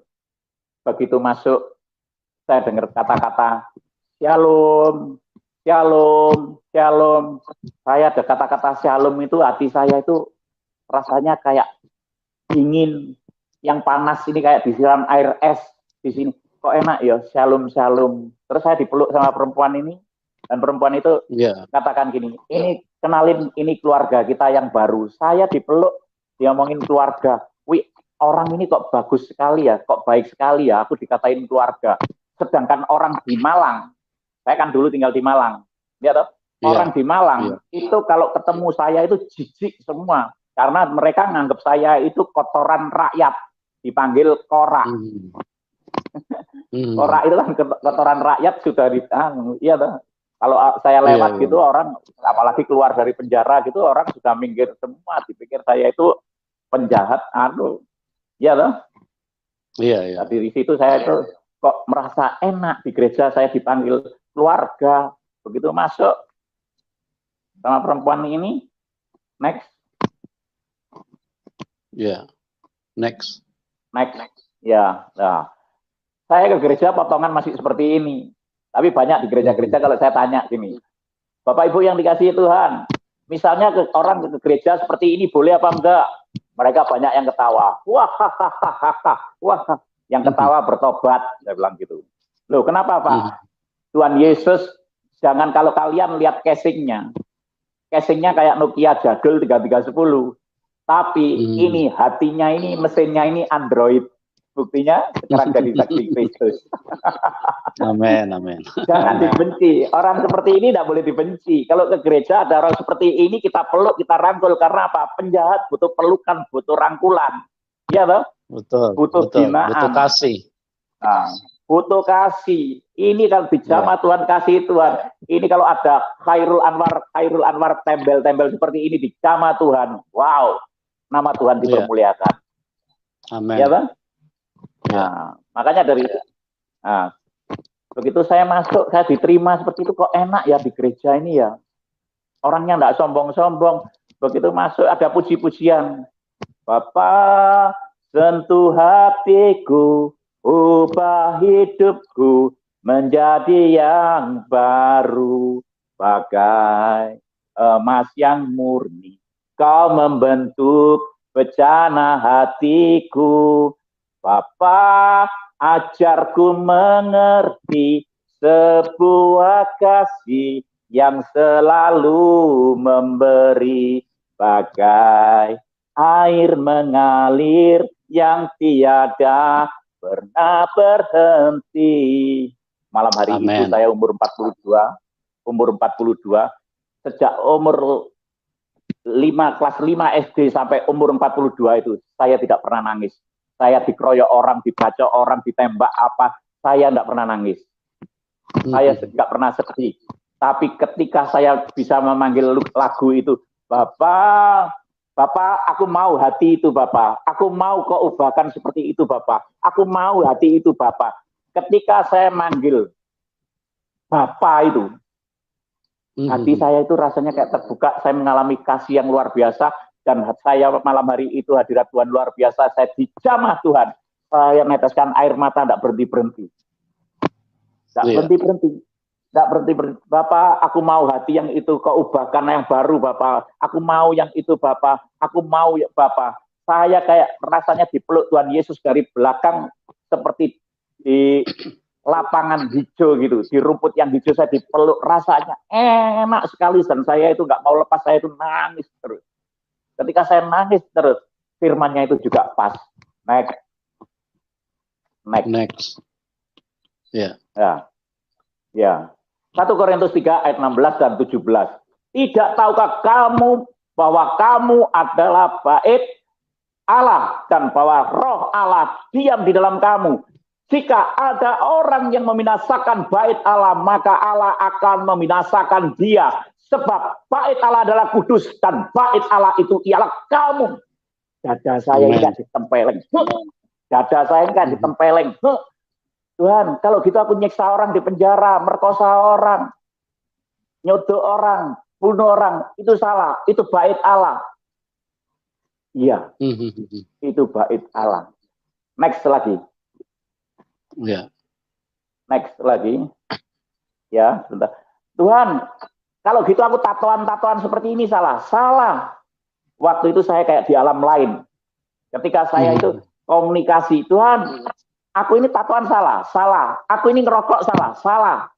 S1: begitu masuk, saya dengar kata-kata Shalom, Shalom, Shalom. Saya ada kata-kata Shalom itu, hati saya itu rasanya kayak dingin, yang panas ini kayak disiram air es di sini. Kok enak ya, Shalom, Shalom. Terus saya dipeluk sama perempuan ini, dan perempuan itu katakan gini, ini kenalin, ini keluarga kita yang baru. Saya dipeluk, dia ngomongin keluarga. Wih, orang ini kok bagus sekali ya, kok baik sekali ya, aku dikatain keluarga. Sedangkan orang di Malang, saya kan dulu tinggal di Malang, orang di Malang itu kalau ketemu saya itu jijik semua, karena mereka nganggap saya itu kotoran rakyat, dipanggil korak. Korak itu kan kotoran rakyat sudah kalau saya lewat gitu orang, apalagi keluar dari penjara gitu, orang sudah minggir semua, dipikir saya itu penjahat, Dari situ saya itu kok merasa enak di gereja, saya dipanggil keluarga. Begitu masuk sama perempuan ini, next.
S2: Next.
S1: Ya, nah. Saya ke gereja potongan masih seperti ini. Tapi banyak di gereja-gereja kalau saya tanya gini, Bapak Ibu yang dikasihi Tuhan, misalnya orang ke gereja seperti ini boleh apa enggak? Mereka banyak yang ketawa. Wah, yang ketawa bertobat, saya bilang gitu. Loh, kenapa Pak? Tuhan Yesus, jangan kalau kalian lihat casingnya kayak Nokia jadul 3310. Tapi ini hatinya ini, mesinnya ini Android. Buktinya sekarang jadi saksi Kristus.
S2: Amin.
S1: Jangan dibenci. Orang seperti ini tidak boleh dibenci. Kalau ke gereja ada orang seperti ini, kita peluk, kita rangkul. Karena apa? Penjahat butuh pelukan, butuh rangkulan. Iya toh?
S2: Betul.
S1: Butuh binaan.
S2: Butuh kasih.
S1: Nah, butuh kasih. Ini kalau dijamah Tuhan, kasih Tuhan. Ini kalau ada Khairul Anwar tembel-tembel seperti ini dijamah Tuhan. Wow, nama Tuhan dipermuliakan.
S2: Amin.
S1: Ya bang? Nah, makanya dari nah, begitu saya masuk, saya diterima seperti itu, kok enak ya di gereja ini ya. Orangnya enggak sombong-sombong. Begitu masuk ada puji-pujian. Bapa, sentuh hatiku, ubah hidupku menjadi yang baru, bagai emas yang murni. Kau membentuk bejana hatiku. Bapa, ajarku mengerti sebuah kasih yang selalu memberi, bagai air mengalir yang tiada pernah berhenti. Malam hari itu saya umur 42, sejak umur kelas 5 SD sampai umur 42 itu saya tidak pernah nangis. Saya dikeroyok orang, dibacok orang, ditembak apa, saya tidak pernah nangis. Saya tidak pernah sedih. Tapi ketika saya bisa memanggil lagu itu, Bapak, aku mau hati itu Bapak. Aku mau kau ubahkan seperti itu Bapak. Aku mau hati itu Bapak. Ketika saya manggil Bapak itu, hati saya itu rasanya kayak terbuka. Saya mengalami kasih yang luar biasa. Dan saya malam hari itu hadirat Tuhan luar biasa. Saya dijamah Tuhan. Saya meneteskan air mata, tidak berhenti-berhenti. Tidak berhenti-berhenti. Tidak berhenti-berhenti. Bapak, aku mau hati yang itu kau ubahkan yang baru Bapak. Aku mau yang itu Bapak. Aku mau ya Bapak. Saya kayak rasanya dipeluk Tuhan Yesus dari belakang seperti di lapangan hijau gitu. Di rumput yang hijau saya dipeluk. Rasanya enak sekali. Dan saya itu nggak mau lepas. Saya itu nangis terus. Ketika saya nangis terus, firmannya itu juga pas. Next.
S2: Ya.
S1: Ya. 1 Korintus 3 ayat 16 dan 17. Tidak tahukah kamu bahwa kamu adalah bait Allah dan bahwa roh Allah diam di dalam kamu. Jika ada orang yang membinasakan bait Allah, maka Allah akan membinasakan dia. Sebab bait Allah adalah kudus dan bait Allah itu ialah kamu. Dada saya ini kan ditempeleng. Dada saya ini kan ditempeleng. Tuhan, kalau gitu aku nyiksa orang di penjara, merkosa orang, nyodok orang, bunuh orang, itu salah, itu bait Allah. Iya, itu bait Allah. Next lagi. Next lagi. Ya, sebentar. Tuhan, kalau gitu aku tatoan-tatoan seperti ini salah. Salah. Waktu itu saya kayak di alam lain. Ketika saya itu komunikasi, Tuhan, aku ini tatoan salah. Aku ini ngerokok salah.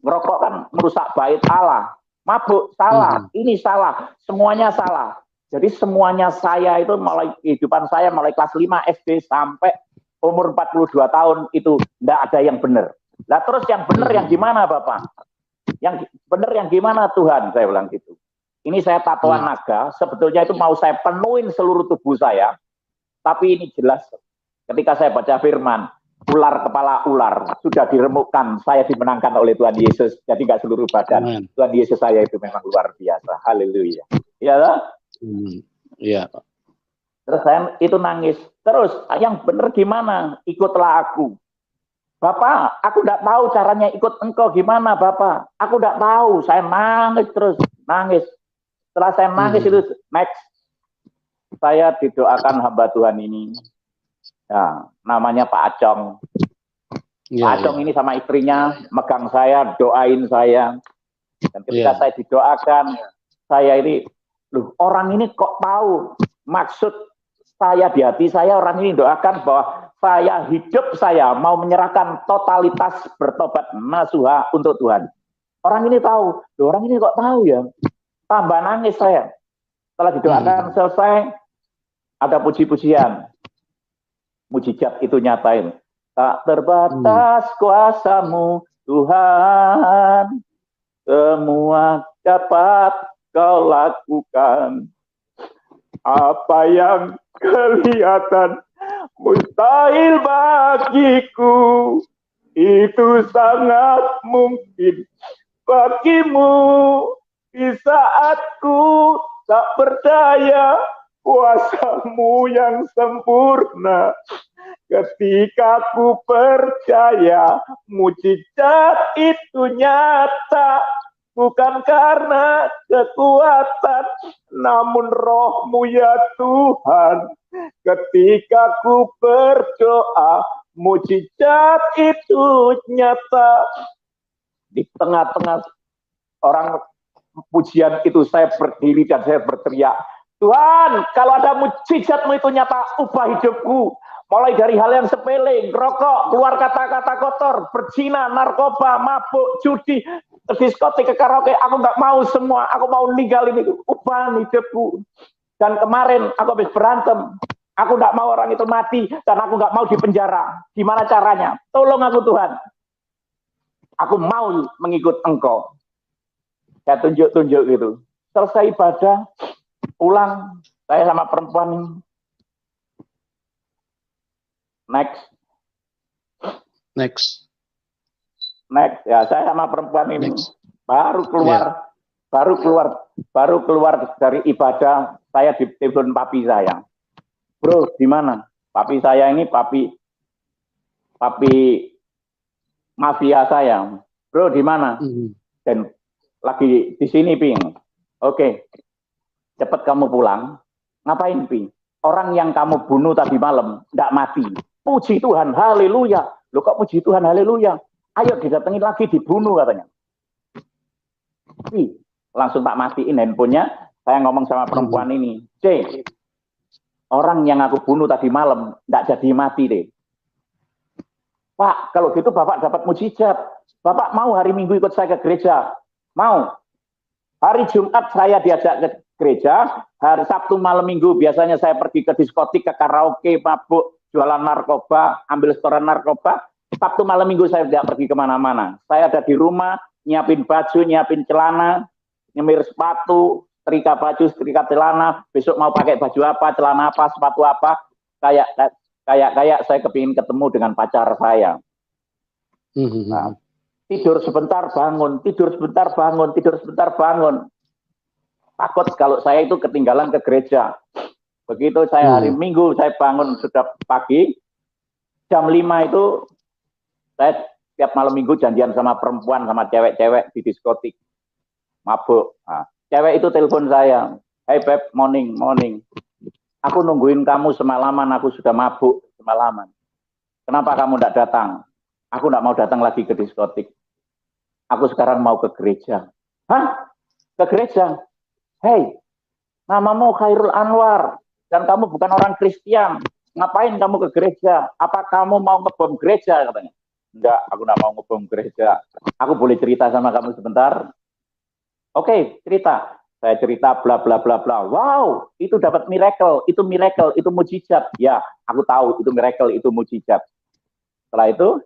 S1: Ngerokok kan merusak bait Allah. Mabuk salah, ini salah, semuanya salah. Jadi semuanya saya itu mulai kehidupan saya mulai kelas 5 SD sampai umur 42 tahun itu enggak ada yang benar. Lah terus yang benar yang gimana Bapak? Yang benar yang gimana Tuhan? Saya bilang gitu. Ini saya tatoan naga, sebetulnya itu mau saya penuhin seluruh tubuh saya. Tapi ini jelas ketika saya baca firman, ular kepala ular sudah diremukkan, saya dimenangkan oleh Tuhan Yesus. Jadi nggak seluruh badan. Tuhan Yesus saya itu memang luar biasa. Haleluya. Iya lah.
S2: Iya.
S1: Terus saya itu nangis. Terus yang benar gimana? Ikutlah aku. Bapak, aku nggak tahu caranya ikut engkau gimana Bapak. Aku nggak tahu. Saya nangis terus, nangis. Setelah saya nangis itu next, saya didoakan hamba Tuhan ini. Ya, namanya Pak Acong. Pak Acong ini sama istrinya megang saya, doain saya. Dan ketika saya didoakan, saya ini, loh orang ini kok tahu maksud saya di hati saya, orang ini doakan bahwa saya hidup saya mau menyerahkan totalitas bertobat nasuha untuk Tuhan. Orang ini tahu, loh orang ini kok tahu ya. Tambah nangis saya. Setelah didoakan selesai, ada puji-pujian. Mujizat itu nyatain. Tak terbatas kuasamu Tuhan, semua dapat kau lakukan. Apa yang kelihatan mustahil bagiku, itu sangat mungkin bagimu. Di saat ku tak berdaya, kuasamu yang sempurna. Ketika ku percaya, mujizat itu nyata, bukan karena kekuatan, namun rohmu ya Tuhan. Ketika ku berdoa, mujizat itu nyata. Di tengah-tengah orang pujian itu saya berdiri dan saya berteriak, Tuhan, kalau ada mujizatmu itu nyata, ubah hidupku. Mulai dari hal yang sepele, rokok, keluar kata-kata kotor, berzina, narkoba, mabuk, judi, diskotik, ke karaoke, aku nggak mau semua, aku mau ninggalin itu, ubah hidupku. Dan kemarin aku habis berantem, aku nggak mau orang itu mati, dan aku nggak mau dipenjara. Gimana caranya? Tolong aku Tuhan. Aku mau mengikut Engkau. Saya tunjuk-tunjuk gitu. Selesai ibadah, pulang, saya sama perempuan ini. Next. Ya, saya sama perempuan ini baru keluar dari ibadah, saya ditelepon papi saya. Bro, di mana? Papi saya ini papi mafia saya. Bro, di mana? Dan lagi di sini, Ping. Oke. Cepat kamu pulang. Ngapain, Ping? Orang yang kamu bunuh tadi malam enggak mati. Puji Tuhan, haleluya. Loh kok puji Tuhan, haleluya? Ayo didatengin lagi, dibunuh katanya. Langsung tak matiin handphonenya. Saya ngomong sama perempuan ini, C, orang yang aku bunuh tadi malam enggak jadi mati deh. Pak, kalau gitu Bapak dapat mujizat. Bapak mau hari Minggu ikut saya ke gereja? Mau. Hari Jumat saya diajak ke gereja, hari Sabtu malam Minggu biasanya saya pergi ke diskotik, ke karaoke, mabuk, jualan narkoba, ambil setoran narkoba. Sabtu malam Minggu saya tidak pergi kemana-mana. Saya ada di rumah, nyiapin baju, nyiapin celana, nyemir sepatu, setrika baju, setrika celana. Besok mau pakai baju apa, celana apa, sepatu apa. Kayak saya kepingin ketemu dengan pacar saya. Nah, tidur sebentar bangun, tidur sebentar bangun, tidur sebentar bangun. Takut kalau saya itu ketinggalan ke gereja. Begitu saya hari Minggu, saya bangun sudah pagi, jam 5 itu, saya tiap malam Minggu janjian sama perempuan, sama cewek-cewek di diskotik. Mabuk. Nah, cewek itu telepon saya, hey Beb, morning. Aku nungguin kamu semalaman, aku sudah mabuk semalaman. Kenapa kamu tidak datang? Aku tidak mau datang lagi ke diskotik. Aku sekarang mau ke gereja. Hah? Ke gereja? Hei, namamu Khairul Anwar, dan kamu bukan orang Kristen. Ngapain kamu ke gereja? Apa kamu mau ngebom gereja? Katanya. Enggak, aku tidak mau ngebom gereja. Aku boleh cerita sama kamu sebentar? Oke, cerita. Saya cerita bla bla bla bla. Wow, itu dapat miracle, itu mujizat. Ya, aku tahu itu miracle, itu mujizat. Setelah itu,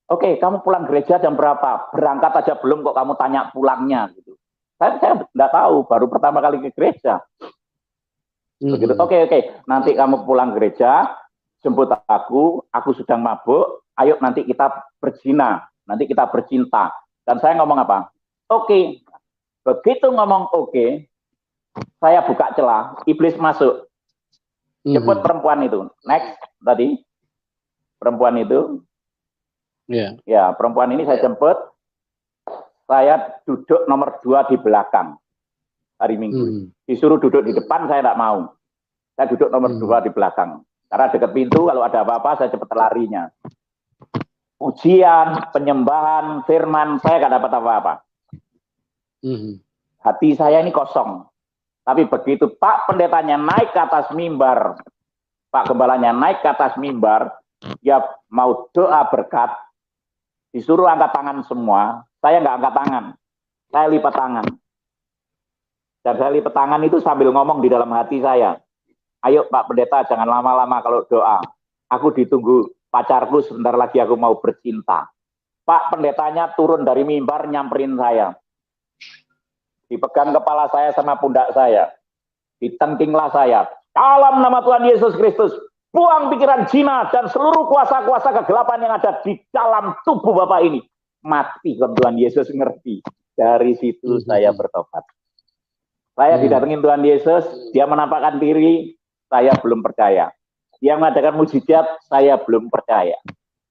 S1: oke, kamu pulang gereja jam berapa? Berangkat aja belum kok kamu tanya pulangnya gitu. Saya tidak tahu, baru pertama kali ke gereja. Begitu. Oke. Nanti kamu pulang gereja, jemput aku sedang mabuk, ayo nanti kita berzina, nanti kita bercinta. Dan saya ngomong apa? Oke. Begitu ngomong oke, saya buka celah, iblis masuk. Jemput perempuan itu. Next, tadi. Perempuan itu. Ya, perempuan ini saya jemput. Saya duduk nomor 2 di belakang hari Minggu. Disuruh duduk di depan, saya tidak mau. Saya duduk nomor 2 di belakang. Karena dekat pintu, kalau ada apa-apa, saya cepat larinya. Ujian, penyembahan, firman, saya nggak dapat apa-apa. Hati saya ini kosong. Tapi begitu Pak pendetanya naik ke atas mimbar, Pak gembalanya naik ke atas mimbar, dia mau doa berkat, disuruh angkat tangan semua, saya nggak angkat tangan, saya lipat tangan. Dan saya lipat tangan itu sambil ngomong di dalam hati saya, ayo Pak Pendeta jangan lama-lama kalau doa, aku ditunggu pacarku sebentar lagi aku mau bercinta. Pak Pendetanya turun dari mimbar nyamperin saya. Dipegang kepala saya sama pundak saya. Ditengkinglah saya. Dalam nama Tuhan Yesus Kristus. buang pikiran zina dan seluruh kuasa-kuasa kegelapan yang ada di dalam tubuh Bapak ini. Mati kalau Tuhan Yesus ngerti. Dari situ saya bertobat. Saya didatengin Tuhan Yesus, dia menampakkan diri, saya belum percaya. Dia mengadakan mujizat, saya belum percaya.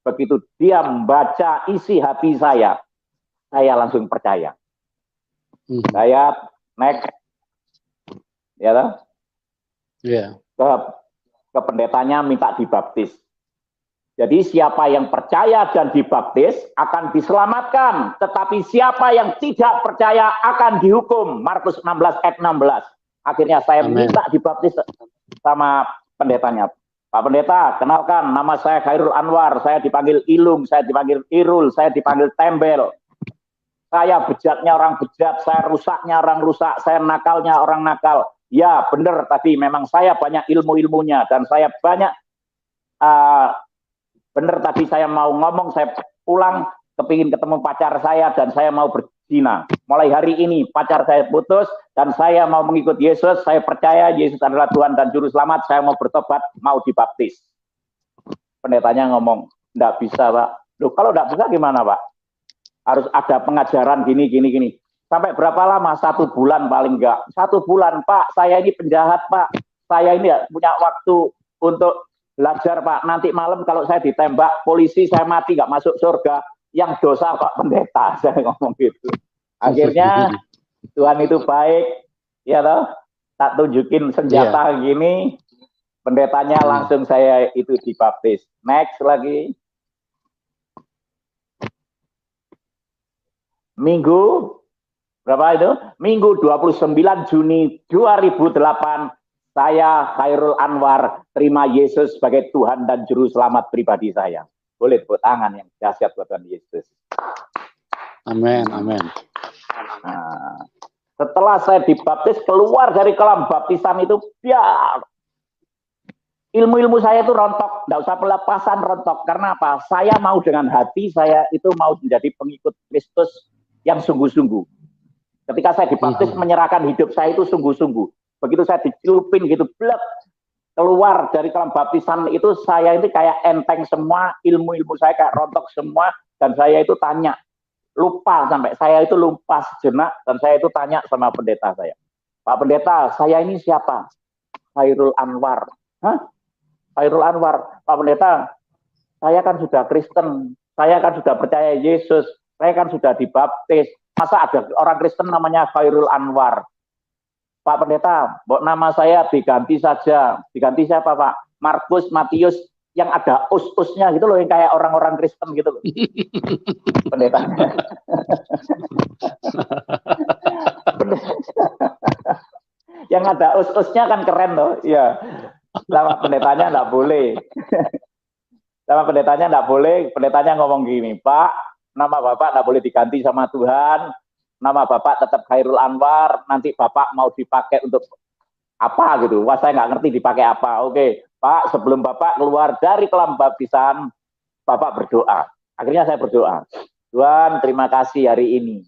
S1: Begitu dia membaca isi hati saya langsung percaya. Saya next, ya toh? Ke pendetanya minta dibaptis. Jadi siapa yang percaya dan dibaptis akan diselamatkan, tetapi siapa yang tidak percaya akan dihukum. Markus 16 ayat 16. Akhirnya saya minta dibaptis sama pendetanya. Pak Pendeta, kenalkan, nama saya Khairul Anwar, saya dipanggil Ilung, saya dipanggil Irul, saya dipanggil Tembel. Saya bejatnya orang bejat, saya rusaknya orang rusak, saya nakalnya orang nakal. Ya benar, tadi memang saya banyak ilmu-ilmunya dan saya banyak benar tadi saya mau ngomong, saya pulang kepingin ketemu pacar saya dan saya mau berzina. Mulai hari ini pacar saya putus dan saya mau mengikut Yesus, saya percaya Yesus adalah Tuhan dan Juru Selamat, saya mau bertobat, mau dibaptis. Pendetanya ngomong, enggak bisa Pak. Loh kalau enggak bisa gimana Pak? Harus ada pengajaran gini. Sampai berapa lama? 1 bulan paling enggak. 1 bulan Pak, saya ini penjahat Pak. Saya ini punya waktu untuk belajar Pak. Nanti malam kalau saya ditembak polisi, saya mati enggak masuk surga. Yang dosa Pak Pendeta, saya ngomong gitu. Akhirnya Tuhan itu baik, ya toh. Tak tunjukin senjata gini, pendetanya langsung saya itu dibaptis. Next lagi. Minggu berapa itu? Minggu 29 Juni 2008 saya Khairul Anwar terima Yesus sebagai Tuhan dan Juru Selamat pribadi saya. Boleh tepuk tangan yang dahsyat buat Tuhan Yesus.
S2: Amin, amin.
S1: Nah, setelah saya dibaptis keluar dari kolam baptisan itu, ya ilmu-ilmu saya itu rontok, enggak usah pelepasan rontok. Karena apa? Saya mau dengan hati saya itu mau menjadi pengikut Kristus yang sungguh-sungguh. Ketika saya dibaptis menyerahkan hidup saya itu sungguh-sungguh. Begitu saya dicelupin gitu, blek, keluar dari kolam baptisan itu saya ini kayak enteng semua, ilmu-ilmu saya kayak rontok semua, dan saya itu tanya, lupa sampai saya itu lupa sejenak, dan saya itu tanya sama pendeta saya, Pak Pendeta, saya ini siapa? Khairul Anwar. Hah? Khairul Anwar. Pak Pendeta, saya kan sudah Kristen, saya kan sudah percaya Yesus, saya kan sudah dibaptis, masa ada orang Kristen namanya Khairul Anwar? Pak Pendeta, nama saya diganti saja. Diganti siapa Pak? Markus, Matius, yang ada us-usnya gitu loh, yang kayak orang-orang Kristen gitu loh. Pendeta. Yang ada us-usnya kan keren loh. Ya. Sama pendetanya enggak boleh. Sama pendetanya enggak boleh. Pendetanya ngomong gini, Pak, nama Bapak enggak boleh diganti sama Tuhan. Nama Bapak tetap Khairul Anwar, nanti Bapak mau dipakai untuk apa gitu. Wah, saya nggak ngerti dipakai apa. Oke, Pak, sebelum Bapak keluar dari kolam baptisan, Bapak berdoa. Akhirnya saya berdoa. Tuhan, terima kasih hari ini.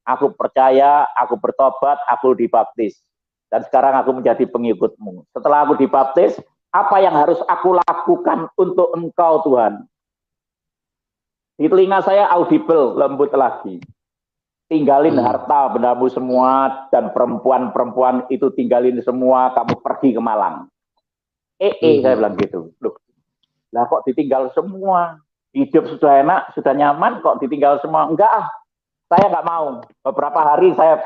S1: Aku percaya, aku bertobat, aku dibaptis. Dan sekarang aku menjadi pengikutmu. Setelah aku dibaptis, apa yang harus aku lakukan untuk Engkau, Tuhan? Di telinga saya audible, lembut lagi. Tinggalin harta bendamu semua dan perempuan-perempuan itu tinggalin semua, kamu pergi ke Malang. Saya bilang gitu. Loh, lah kok ditinggal semua? Hidup sudah enak, sudah nyaman, kok ditinggal semua? Enggak, saya nggak mau. Beberapa hari saya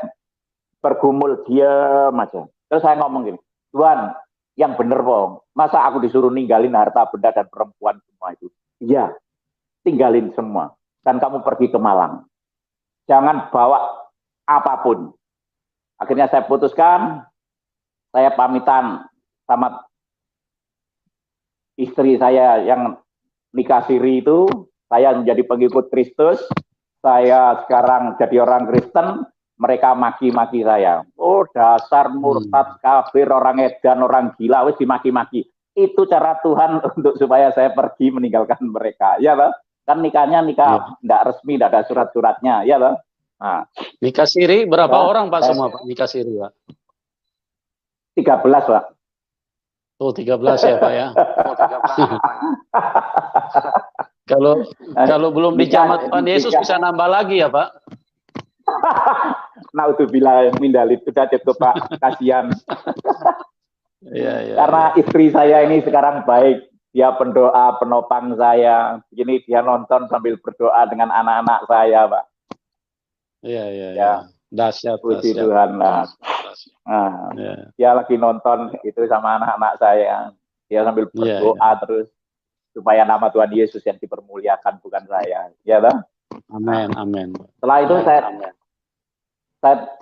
S1: bergumul, diam aja. Terus saya ngomong gini, Tuhan, yang bener Pong, masa aku disuruh ninggalin harta benda dan perempuan semua itu? Iya, tinggalin semua. Dan kamu pergi ke Malang. Jangan bawa apapun. Akhirnya saya putuskan, saya pamitan sama istri saya yang nikah siri itu, saya menjadi pengikut Kristus, saya sekarang jadi orang Kristen, mereka maki-maki saya. Oh dasar murtad, kafir, orang edan, orang gila, wis dimaki-maki. Itu cara Tuhan untuk supaya saya pergi meninggalkan mereka. Ya Pak? Kan nikahnya nikah enggak resmi, enggak ada surat-suratnya, ya Pak? Nah,
S2: nikah siri berapa orang Pak semua Pak? Nikah siri Pak?
S1: 13 Pak.
S2: Oh, 13 ya, Pak ya. Oh, 13 ya, Pak. Kalau belum dijamat Tuhan Yesus bisa nambah lagi ya, Pak?
S1: Naudzubillah mindalit, sudah cukup Pak, kasihan.
S2: Ya.
S1: Karena istri saya ini sekarang baik, dia pendoa, penopang saya. Begini dia nonton sambil berdoa dengan anak-anak saya, Pak.
S2: Iya. Dahsyat.
S1: Puji Tuhan. Nah, dia lagi nonton itu sama anak-anak saya. Dia sambil berdoa terus supaya nama Tuhan Yesus yang dipermuliakan, bukan saya. Ya, toh?
S2: Amin.
S1: Setelah itu saya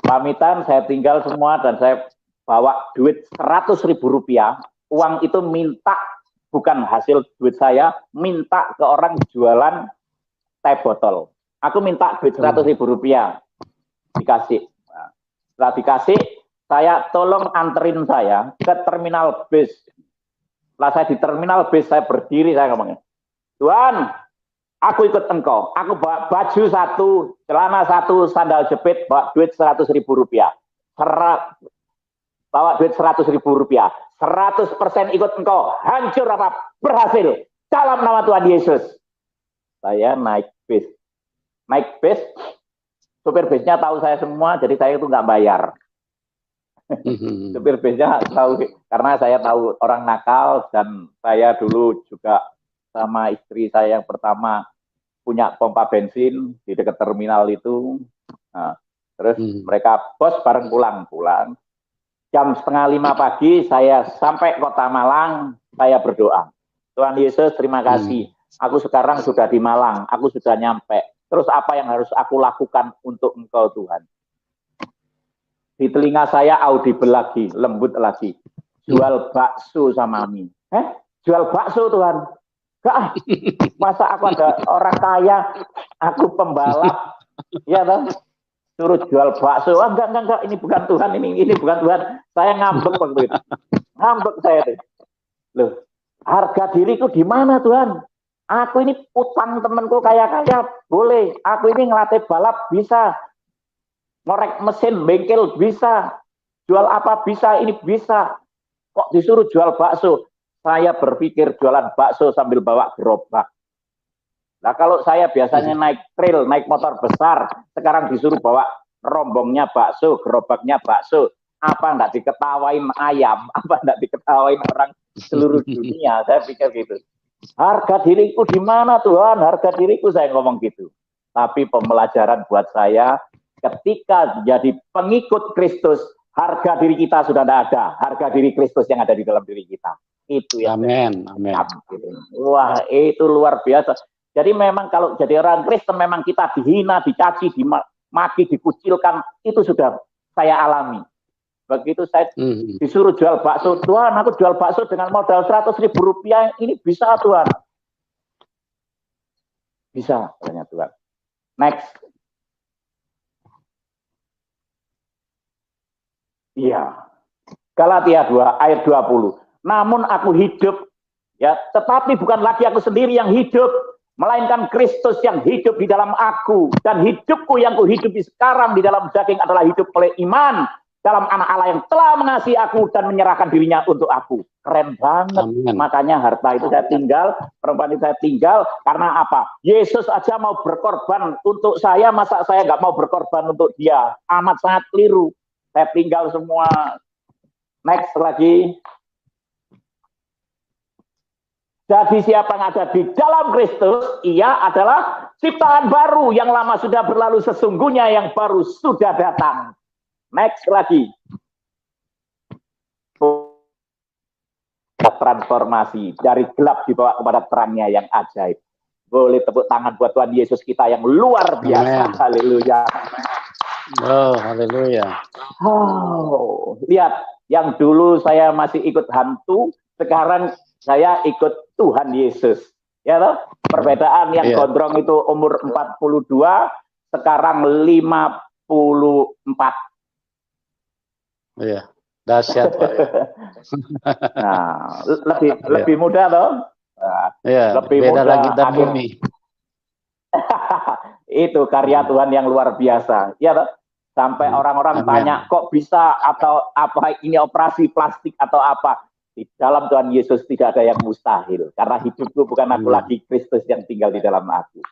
S1: pamitan, saya tinggal semua dan saya bawa duit 100.000 rupiah. Uang itu minta, bukan hasil duit saya, minta ke orang jualan teh botol. Aku minta duit 100.000 rupiah, dikasih. Nah, setelah dikasih, saya tolong anterin saya ke terminal bis. Setelah saya di terminal bis, saya berdiri, saya ngomongnya, Tuhan, aku ikut engkau. Aku bawa baju 1, celana 1, sandal jepit, bawa duit 100.000 rupiah. Bawa duit 100.000 rupiah. 100% ikut engkau. Hancur apa? Berhasil. Dalam nama Tuhan Yesus. Saya naik bis. Supir bisnya tahu saya semua, jadi saya itu nggak bayar. Supir bisnya tahu, karena saya tahu orang nakal, dan saya dulu juga sama istri saya yang pertama punya pompa bensin di dekat terminal itu. Nah, terus mereka bos bareng pulang. Jam 4:30 pagi saya sampai Kota Malang, saya berdoa. Tuhan Yesus, terima kasih. Aku sekarang sudah di Malang, aku sudah nyampe. Terus apa yang harus aku lakukan untuk engkau Tuhan? Di telinga saya audible lagi, lembut lagi. Jual bakso sama mie. Jual bakso Tuhan? Gak, masa aku ada orang kaya, aku pembalap, ya toh? Suruh jual bakso. Enggak, ini bukan Tuhan, ini bukan Tuhan. Saya ngambek waktu itu. Ngambek saya tuh. Loh, harga diriku di mana Tuhan? Aku ini utang temanku kaya-kaya, boleh. Aku ini ngelatih balap bisa. Ngorek mesin bengkel bisa, jual apa bisa, ini bisa. Kok disuruh jual bakso? Saya berpikir jualan bakso sambil bawa gerobak. Nah kalau saya biasanya naik trail, naik motor besar, sekarang disuruh bawa rombongnya bakso, gerobaknya bakso, apa enggak diketawain ayam, apa enggak diketawain orang seluruh dunia? Saya pikir gitu. Harga diriku di mana Tuhan? Harga diriku, saya ngomong gitu. Tapi pembelajaran buat saya, ketika jadi pengikut Kristus, harga diri kita sudah tidak ada. Harga diri Kristus yang ada di dalam diri kita. Itu yang
S2: amin.
S1: Wah, itu luar biasa. Jadi memang kalau jadi orang Kristen, memang kita dihina, dicaci, dimaki, dikucilkan. Itu sudah saya alami. Begitu saya disuruh jual bakso, Tuhan, aku jual bakso dengan modal 100.000 rupiah, ini bisa Tuhan. Bisa, katanya Tuhan. Next. Iya. Galatia 2 ayat 20. Namun aku hidup, ya, tetapi bukan lagi aku sendiri yang hidup, melainkan Kristus yang hidup di dalam aku, dan hidupku yang kuhidupi sekarang di dalam daging adalah hidup oleh iman dalam Anak Allah yang telah mengasihi aku dan menyerahkan dirinya untuk aku. Keren banget. Amen. Makanya harta itu saya tinggal, perempuan itu saya tinggal karena apa? Yesus aja mau berkorban untuk saya, masa saya nggak mau berkorban untuk dia? Amat sangat keliru. Saya tinggal semua. Next lagi. Jadi siapa yang ada di dalam Kristus, ia adalah ciptaan baru, yang lama sudah berlalu, sesungguhnya yang baru sudah datang. Next lagi. Transformasi dari gelap dibawa kepada terangnya yang ajaib. Boleh tepuk tangan buat Tuhan Yesus kita yang luar biasa. Haleluya.
S2: Oh, haleluya.
S1: Oh, lihat, yang dulu saya masih ikut hantu, sekarang saya ikut Tuhan Yesus. Ya toh? Perbedaan yang gondrong itu umur 42, sekarang 54.
S2: Iya, dahsyat Pak.
S1: Nah, lebih muda toh? Nah, lebih
S2: beda
S1: muda.
S2: lagi dan bumi.
S1: Itu karya Tuhan yang luar biasa. Ya toh? Sampai orang-orang tanya, kok bisa, atau apa ini operasi plastik atau apa? Di dalam Tuhan Yesus tidak ada yang mustahil. Karena hidupku bukan aku lagi, Kristus yang tinggal di dalam aku.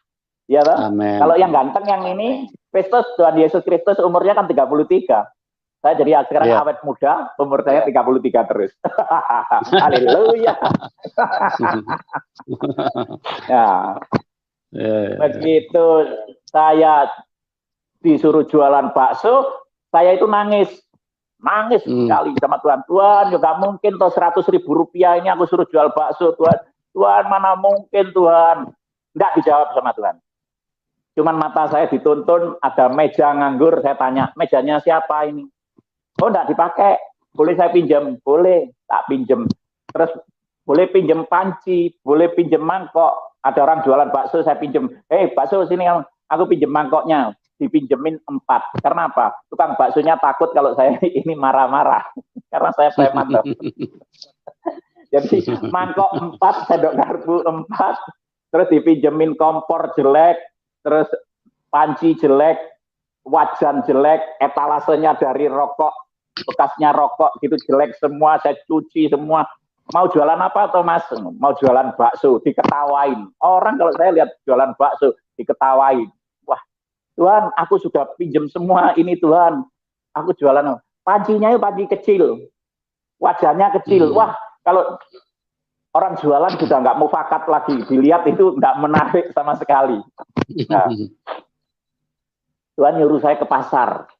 S1: Ya toh? Kalau yang ganteng yang ini, Kristus, Tuhan Yesus Kristus umurnya kan 33. Saya jadi sekarang awet muda, umur saya 33 terus. Haleluya. Nah, begitu saya disuruh jualan bakso, saya itu nangis sekali sama Tuhan. Tuhan, juga mungkin toh 100.000 rupiah ini aku suruh jual bakso, Tuhan. Tuhan, mana mungkin Tuhan? Enggak dijawab sama Tuhan. Cuman mata saya dituntun, ada meja nganggur, saya tanya, mejanya siapa ini? Oh, enggak dipakai. Boleh saya pinjam? Boleh, tak pinjam. Terus boleh pinjam panci, boleh pinjam mangkok. Ada orang jualan bakso, saya pinjam. Bakso sini, aku pinjam mangkoknya. Dipinjemin 4. Karena apa? Tukang baksonya takut kalau saya ini marah-marah. Karena saya preman. Jadi mangkok 4, sendok garpu 4, terus dipinjemin kompor jelek, terus panci jelek, wajan jelek, etalasenya dari rokok, bekasnya rokok gitu jelek semua, saya cuci semua. Mau jualan apa atau Mas? Mau jualan bakso, diketawain. Orang kalau saya lihat jualan bakso, diketawain. Wah, Tuhan, aku sudah pinjam semua ini Tuhan. Aku jualan, pancinya itu panci kecil, wajahnya kecil. Wah, kalau orang jualan sudah nggak mufakat lagi, dilihat itu nggak menarik sama sekali. Nah, Tuhan nyuruh saya ke pasar.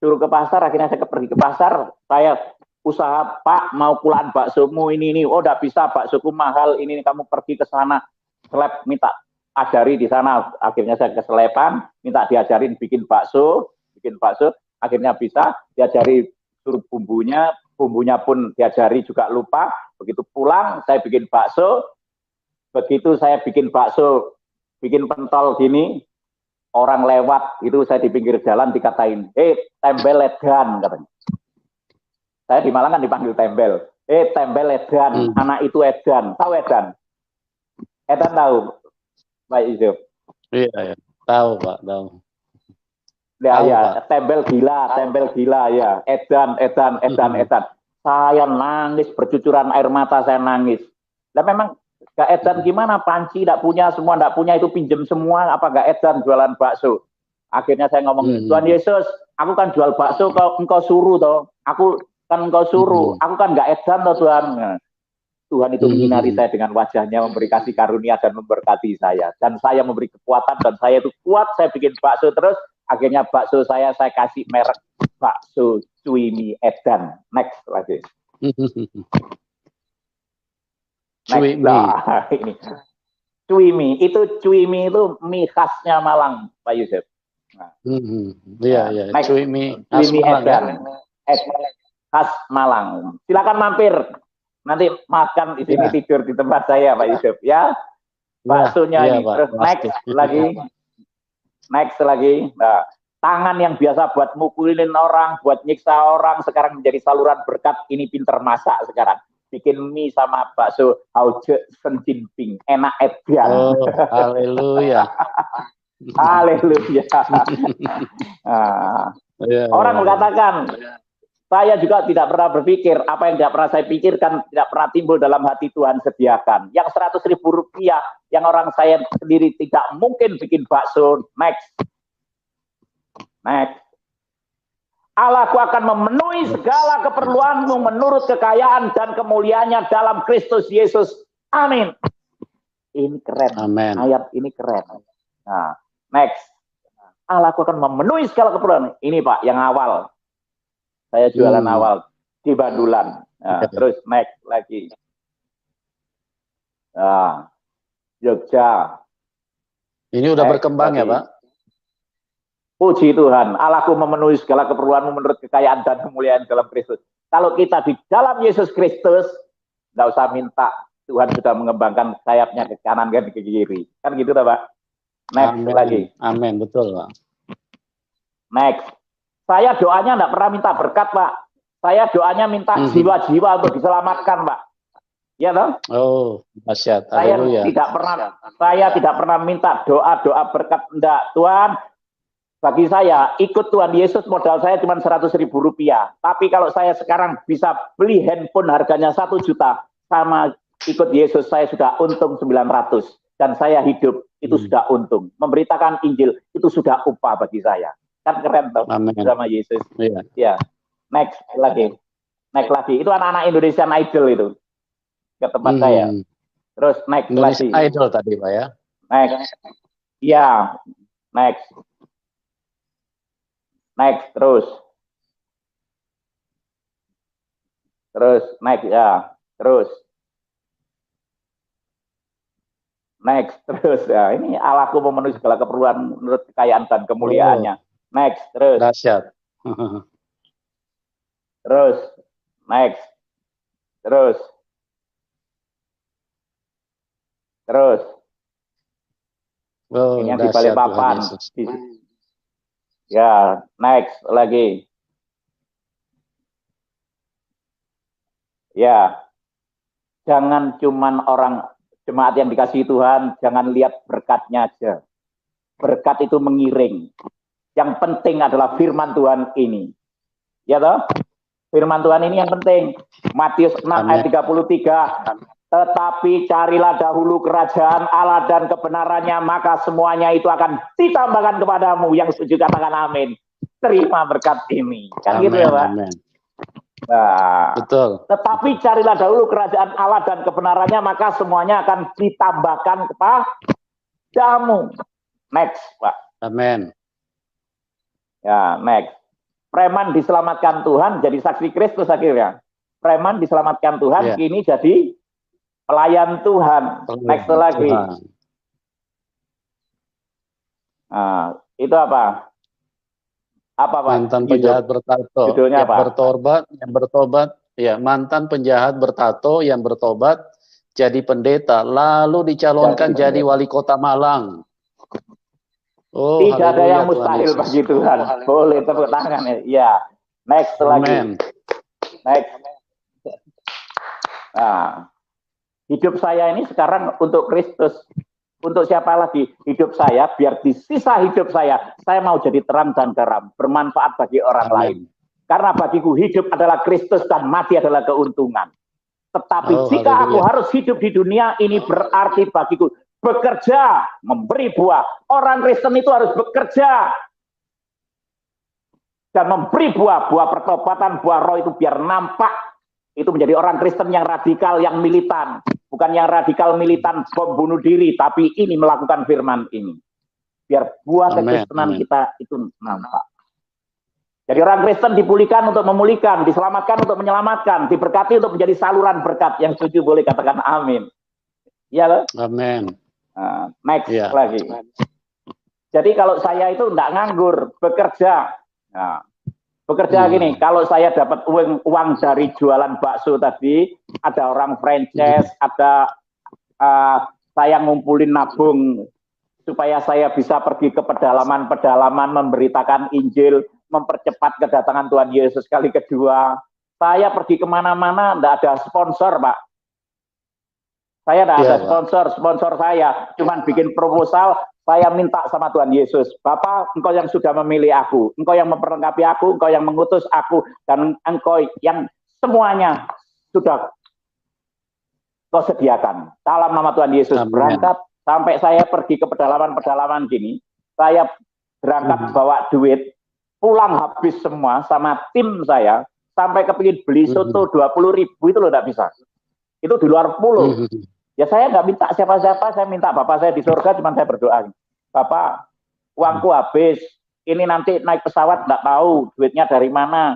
S1: Suruh ke pasar, akhirnya saya pergi ke pasar, saya usaha, Pak, mau kulaan baksomu ini. Oh, udah bisa, baksoku mahal, ini kamu pergi ke sana, seleb, minta ajari di sana. Akhirnya saya ke Selepan, minta diajarin bikin bakso, akhirnya bisa, diajari suruh bumbunya pun diajari juga lupa. Begitu pulang, saya bikin bakso, begitu saya bikin bakso, bikin pentol gini, orang lewat, itu saya di pinggir jalan dikatain, tembel edan, katanya. Saya di Malang kan dipanggil tembel. Tembel edan, anak itu edan. Tahu edan? Edan tahu, Pak Yusuf?
S2: Iya, tahu Pak, tahu.
S1: Ya, tembel gila ya. Edan. Saya nangis, bercucuran air mata, saya nangis. Dan memang gak edan gimana, panci tidak punya, semua tidak punya, itu pinjem semua, apa gak edan jualan bakso. Akhirnya saya ngomong, Tuhan Yesus, aku kan jual bakso, engkau suruh toh, aku kan engkau suruh, aku kan gak edan toh Tuhan. Nah, Tuhan itu menyinari saya dengan wajahnya, memberi kasih karunia dan memberkati saya. Dan saya memberi kekuatan, dan saya itu kuat, saya bikin bakso terus, akhirnya bakso saya kasih merek bakso Cuimi Edan. Next lagi. Next lah, ini. Cuimi itu mie khasnya Malang, Pak Yusuf.
S2: Iya. Cuimi
S1: Edan. Khas Malang. Silakan mampir. Nanti makan di sini, tidur di tempat saya, Pak Yusuf ya. Baksonya ini. Terus next lagi. Nah, tangan yang biasa buat mukulin orang, buat nyiksa orang, sekarang menjadi saluran berkat. Ini pinter masak sekarang. Bikin mie sama bakso Hauje Sen Jinping, enak edan.
S2: Oh, haleluya.
S1: Haleluya. Orang mengatakan, saya juga tidak pernah berpikir, apa yang tidak pernah saya pikirkan, tidak pernah timbul dalam hati Tuhan sediakan. Yang 100.000 rupiah, yang orang saya sendiri tidak mungkin bikin bakso. Next. Allahku akan memenuhi segala keperluanmu menurut kekayaan dan kemuliaannya dalam Kristus Yesus. Amin. Ini keren.
S2: Amen.
S1: Ayat ini keren. Nah, next. Allahku akan memenuhi segala keperluan. Ini Pak, yang awal. Saya jualan awal di Bandulan. Nah, terus next lagi. Nah, Jogja.
S2: Ini udah berkembang lagi. Ya Pak?
S1: Puji Tuhan, Allahku memenuhi segala keperluanmu menurut kekayaan dan kemuliaan dalam Kristus. Kalau kita di dalam Yesus Kristus, nggak usah minta, Tuhan sudah mengembangkan sayapnya ke kanan dan ke kiri. Kan gitu Pak? Next lagi.
S2: Amin, betul Pak.
S1: Next. Saya doanya nggak pernah minta berkat Pak. Saya doanya minta jiwa-jiwa untuk diselamatkan Pak. Ya toh?
S2: Oh, dahsyat.
S1: Saya tidak pernah minta doa berkat, enggak. Tuhan, bagi saya ikut Tuhan Yesus modal saya cuma 100.000 rupiah. Tapi kalau saya sekarang bisa beli handphone harganya 1 juta, sama ikut Yesus saya sudah untung 900. Dan saya hidup itu sudah untung. Memberitakan Injil itu sudah upah bagi saya. Kan keren toh sama Yesus. Ya. Next lagi. Itu anak-anak Indonesian Idol itu ke tempat saya. Terus next
S2: Indonesian
S1: lagi.
S2: Idol tadi Pak ya.
S1: Next. Ya. Next. Terus next ya. Terus ya. Ini Allahku memenuhi segala keperluan menurut kekayaan dan kemuliaannya. Next terus.
S2: Dahsyat.
S1: Terus next. Terus. Ini yang di Balikpapan. Ya, next lagi. Ya, jangan cuman orang jemaat yang dikasihi Tuhan, jangan lihat berkatnya aja. Berkat itu mengiring. Yang penting adalah firman Tuhan ini. Ya toh? Firman Tuhan ini yang penting. Matius 6 ayat 33. Tetapi carilah dahulu kerajaan Allah dan kebenarannya, maka semuanya itu akan ditambahkan kepadamu. Yang setuju katakan amin. Terima berkat ini. Kan amen, gitu ya Pak? Amen. Nah, betul. Tetapi carilah dahulu kerajaan Allah dan kebenarannya, maka semuanya akan ditambahkan kepadamu. Next Pak. Amin. Ya, next. Preman diselamatkan Tuhan jadi saksi Kristus akhirnya. Preman diselamatkan Tuhan, kini jadi pelayan Tuhan. Next lagi. Nah, itu apa? Apa Pak?
S2: Mantan penjahat bertato.
S1: Judulnya apa?
S2: Yang bertobat. Ya, mantan penjahat bertato yang bertobat jadi pendeta, lalu dicalonkan jadi wali kota Malang.
S1: Oh, tidak ada yang mustahil bagi Tuhan. Boleh tepuk tangan ya. Ya. Next lagi. Next. Nah, hidup saya ini sekarang untuk Kristus. Untuk siapa lagi? Hidup saya biar di sisa hidup saya mau jadi terang dan garam, bermanfaat bagi orang lain. Karena bagiku hidup adalah Kristus dan mati adalah keuntungan. Tetapi jika aku harus hidup di dunia ini, berarti bagiku bekerja, memberi buah. Orang Kristen itu harus bekerja dan memberi buah pertobatan, buah roh itu biar nampak. Itu menjadi orang Kristen yang radikal, yang militan. Bukan yang radikal militan bom bunuh diri, tapi ini melakukan firman ini. Biar buah kekristenan kita itu nampak. Jadi orang Kristen dipulihkan untuk memulihkan, diselamatkan untuk menyelamatkan, diberkati untuk menjadi saluran berkat. Yang setuju boleh katakan amin. Iya loh? Amin. Nah, next lagi. Jadi kalau saya itu enggak nganggur, bekerja. Nah, bekerja gini, kalau saya dapat uang dari jualan bakso tadi, ada orang franchise, ada saya ngumpulin nabung supaya saya bisa pergi ke pedalaman-pedalaman memberitakan Injil, mempercepat kedatangan Tuhan Yesus kali kedua. Saya pergi kemana-mana, enggak ada sponsor, Pak. Saya enggak ada sponsor saya cuman bikin proposal. Saya minta sama Tuhan Yesus, Bapak, Engkau yang sudah memilih aku, Engkau yang memperlengkapi aku, Engkau yang mengutus aku, dan Engkau yang semuanya sudah Kau sediakan. Dalam nama Tuhan Yesus. Amen. Berangkat sampai saya pergi ke pedalaman-pedalaman gini, saya berangkat bawa duit, pulang habis semua sama tim saya, sampai kepingin beli soto 20.000 itu loh enggak bisa. Itu di luar pulau. Ya saya nggak minta siapa-siapa, saya minta Bapak saya di surga, cuma saya berdoa. Bapak, uangku habis, ini nanti naik pesawat nggak tahu duitnya dari mana,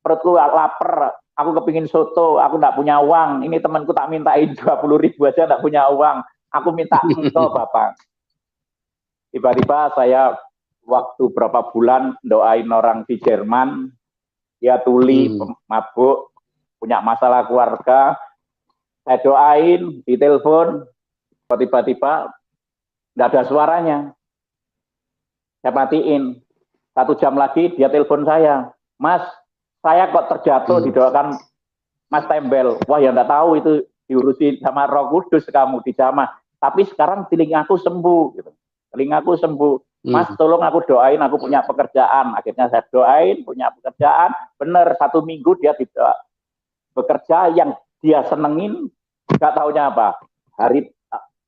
S1: perutku lapar, aku kepingin soto, aku nggak punya uang, ini temanku tak mintain 20.000 aja nggak punya uang, aku minta engkau Bapak. Tiba-tiba saya waktu berapa bulan doain orang di Jerman, dia tuli, mabuk, punya masalah keluarga. Saya doain, ditelepon, tiba-tiba nggak ada suaranya. Saya matiin. 1 jam lagi dia telepon saya, Mas, saya kok terjatuh, didoakan Mas Tembel. Wah ya nggak tahu itu diurusin sama Roh Kudus kamu dijamah. Tapi sekarang telingaku sembuh, gitu. Telingaku sembuh. Mas, tolong aku doain, aku punya pekerjaan. Akhirnya saya doain, punya pekerjaan. Bener, 1 minggu dia tidak bekerja yang dia senengin, nggak taunya apa. Hari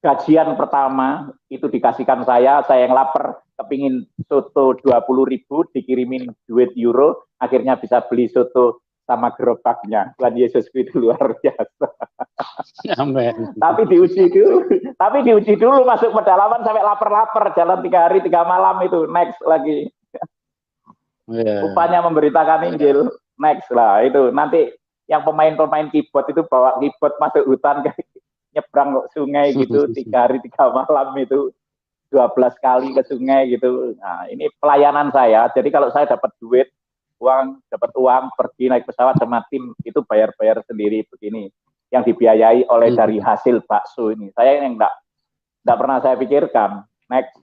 S1: gajian pertama itu dikasihkan saya yang lapar, kepingin soto 20.000, dikirimin duit euro, akhirnya bisa beli soto sama gerobaknya. Tuhan Yesus itu luar biasa.
S2: Amin.
S1: Tapi diuji dulu masuk pedalaman sampai lapar-lapar, jalan 3 hari 3 malam itu, next lagi. Upanya memberitakan Injil, next lah itu. Nanti yang pemain keyboard itu bawa keyboard masuk hutan, nyebrang sungai gitu, 3 hari 3 malam itu, 12 kali ke sungai gitu. Nah, ini pelayanan saya. Jadi kalau saya dapat uang, pergi naik pesawat sama tim, itu bayar-bayar sendiri begini. Yang dibiayai oleh dari hasil bakso ini. Saya yang enggak pernah saya pikirkan. Next.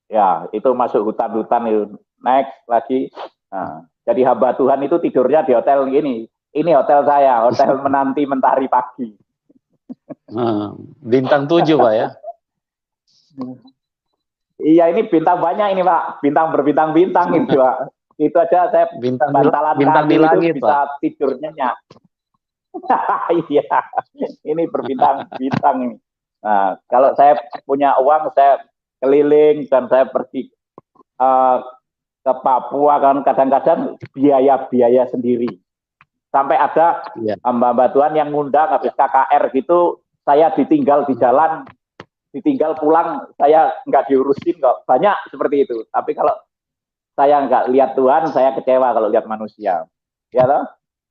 S1: Ya, itu masuk hutan-hutan itu. Next lagi. Nah, jadi hamba Tuhan itu tidurnya di hotel gini. Ini hotel saya, hotel menanti mentari pagi.
S2: Bintang 7, Pak ya?
S1: Iya, ini bintang banyak ini, Pak. Bintang berbintang-bintang itu, Pak. Itu aja saya bantalan
S2: bintang di langit,
S1: bisa
S2: Pak.
S1: tidur nyenyak. Iya, ini berbintang-bintang ini. Nah, kalau saya punya uang, saya keliling dan saya pergi ke Papua, kan kadang-kadang biaya sendiri. Sampai ada hamba-hamba Tuhan yang ngundang habis KKR gitu, saya ditinggal di jalan, ditinggal pulang, saya nggak diurusin kok. Banyak seperti itu. Tapi kalau saya nggak lihat Tuhan, saya kecewa kalau lihat manusia. Ya toh?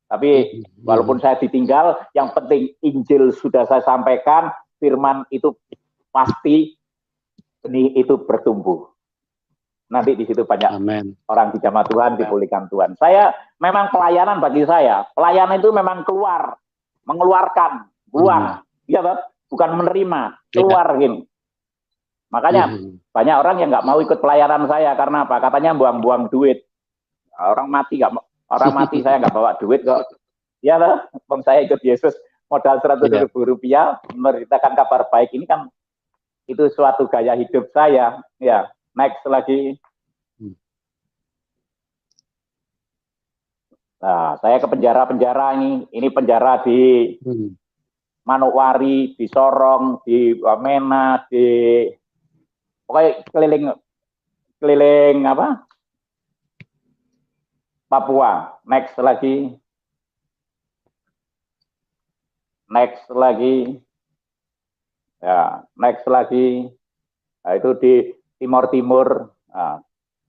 S1: Tapi walaupun saya ditinggal, yang penting Injil sudah saya sampaikan, firman itu pasti benih itu bertumbuh. Nanti di situ banyak orang dijamah Tuhan, dipulihkan Tuhan. Saya memang pelayanan bagi saya. Pelayanan itu memang keluar, mengeluarkan, buang. Ya toh? Bukan menerima, keluar gini. Makanya banyak orang yang nggak mau ikut pelayanan saya karena apa? Katanya buang-buang duit. Orang mati saya nggak bawa duit kok. Ya lah, saya ikut Yesus modal 100.000 rupiah memberitakan kabar baik ini kan itu suatu gaya hidup saya. Ya, next lagi. Nah, saya ke penjara-penjara ini penjara di Manokwari, di Sorong, di Wamena, di pokoknya keliling apa? Papua. Next lagi. Ya, next lagi. Nah, itu di Timur. Nah,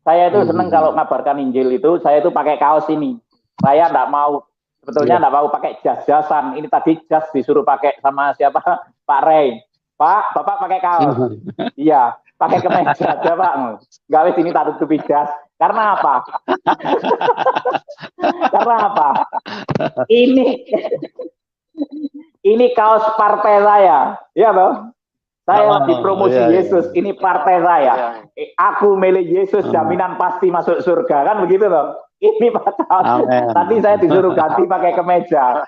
S1: saya itu senang kalau ngabarkan Injil itu, saya itu pakai kaos ini. Saya sebetulnya enggak mau pakai jas-jasan. Ini tadi jas disuruh pakai sama siapa? Pak Rey. Pak, Bapak pakai kaos. Iya, pakai kemeja aja, Pak. Gawe sini tak tutupi jas. Karena apa? Karena apa? Ini kaos partai saya. Iya toh? Saya dipromosi Yesus. Ini partai saya. Aku milih Yesus, jaminan pasti masuk surga. Kan begitu toh? Ini Pak kaos. Tadi saya disuruh ganti pakai kemeja.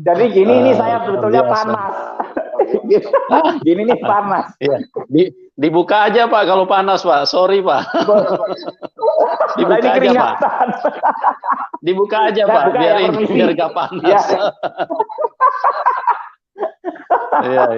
S1: Jadi gini, ini saya sebetulnya panas. Gini nih panas.
S2: Dibuka aja Pak kalau panas Pak. Sorry Pak. Dibuka aja Pak. Dibuka aja Pak. Biar gak panas. Iya.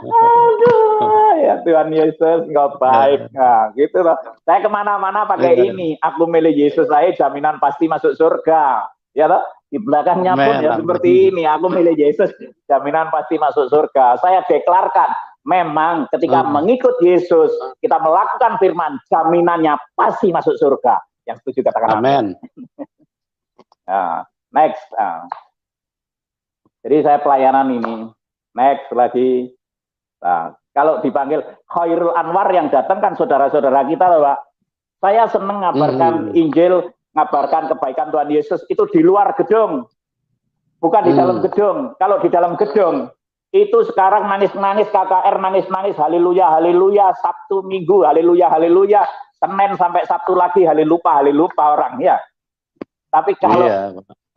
S1: Aduh, ya Tuhan Yesus nggak baik. Nah, gitu loh. Saya kemana-mana pakai ini. Aku milih Yesus, saya jaminan pasti masuk surga. Ya toh? Di belakangnya pun ya seperti ini. Aku milih Yesus, jaminan pasti masuk surga. Saya deklarkan, memang ketika mengikut Yesus, kita melakukan firman, jaminannya pasti masuk surga. Yang setuju katakan amin. Nah, next. Jadi saya pelayanan ini. Next lagi. Nah, kalau dipanggil Khairul Anwar yang datang kan saudara-saudara kita loh Pak. Saya senang ngabarkan Injil, ngabarkan kebaikan Tuhan Yesus itu di luar gedung. Bukan di dalam gedung. Kalau di dalam gedung, itu sekarang nangis-nangis KKR, nangis-nangis, haleluya, haleluya, Sabtu Minggu, haleluya, haleluya, Senin sampai Sabtu lagi, haleluya orang ya. Tapi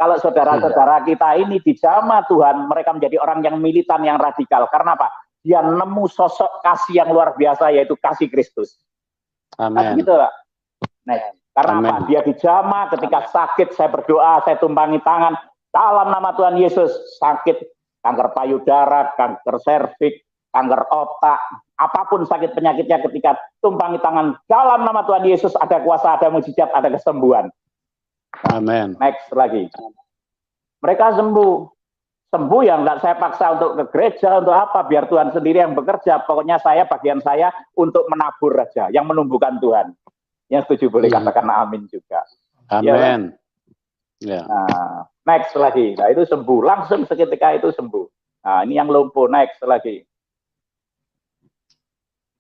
S1: kalau saudara-saudara kita ini dijamah Tuhan, mereka menjadi orang yang militan, yang radikal. Karena apa? Dia nemu sosok kasih yang luar biasa, yaitu kasih Kristus.
S2: Amin.
S1: Gitu, Pak. Nah, karena
S2: Amen.
S1: apa? Dia dijamah ketika sakit, saya berdoa, saya tumpangi tangan dalam nama Tuhan Yesus. Sakit, kanker payudara, kanker serviks, kanker otak, apapun sakit penyakitnya, ketika tumpangi tangan dalam nama Tuhan Yesus, ada kuasa, ada mujizat, ada kesembuhan.
S2: Amin.
S1: Next lagi. Mereka sembuh. Sembuh yang nggak saya paksa untuk ke gereja, untuk apa? Biar Tuhan sendiri yang bekerja. Pokoknya bagian saya untuk menabur aja, yang menumbuhkan Tuhan. Yang setuju boleh katakan amin juga.
S2: Amin. Ya.
S1: Nah, next lagi. Nah, itu sembuh. Langsung seketika itu sembuh. Nah, ini yang lumpuh. Next lagi.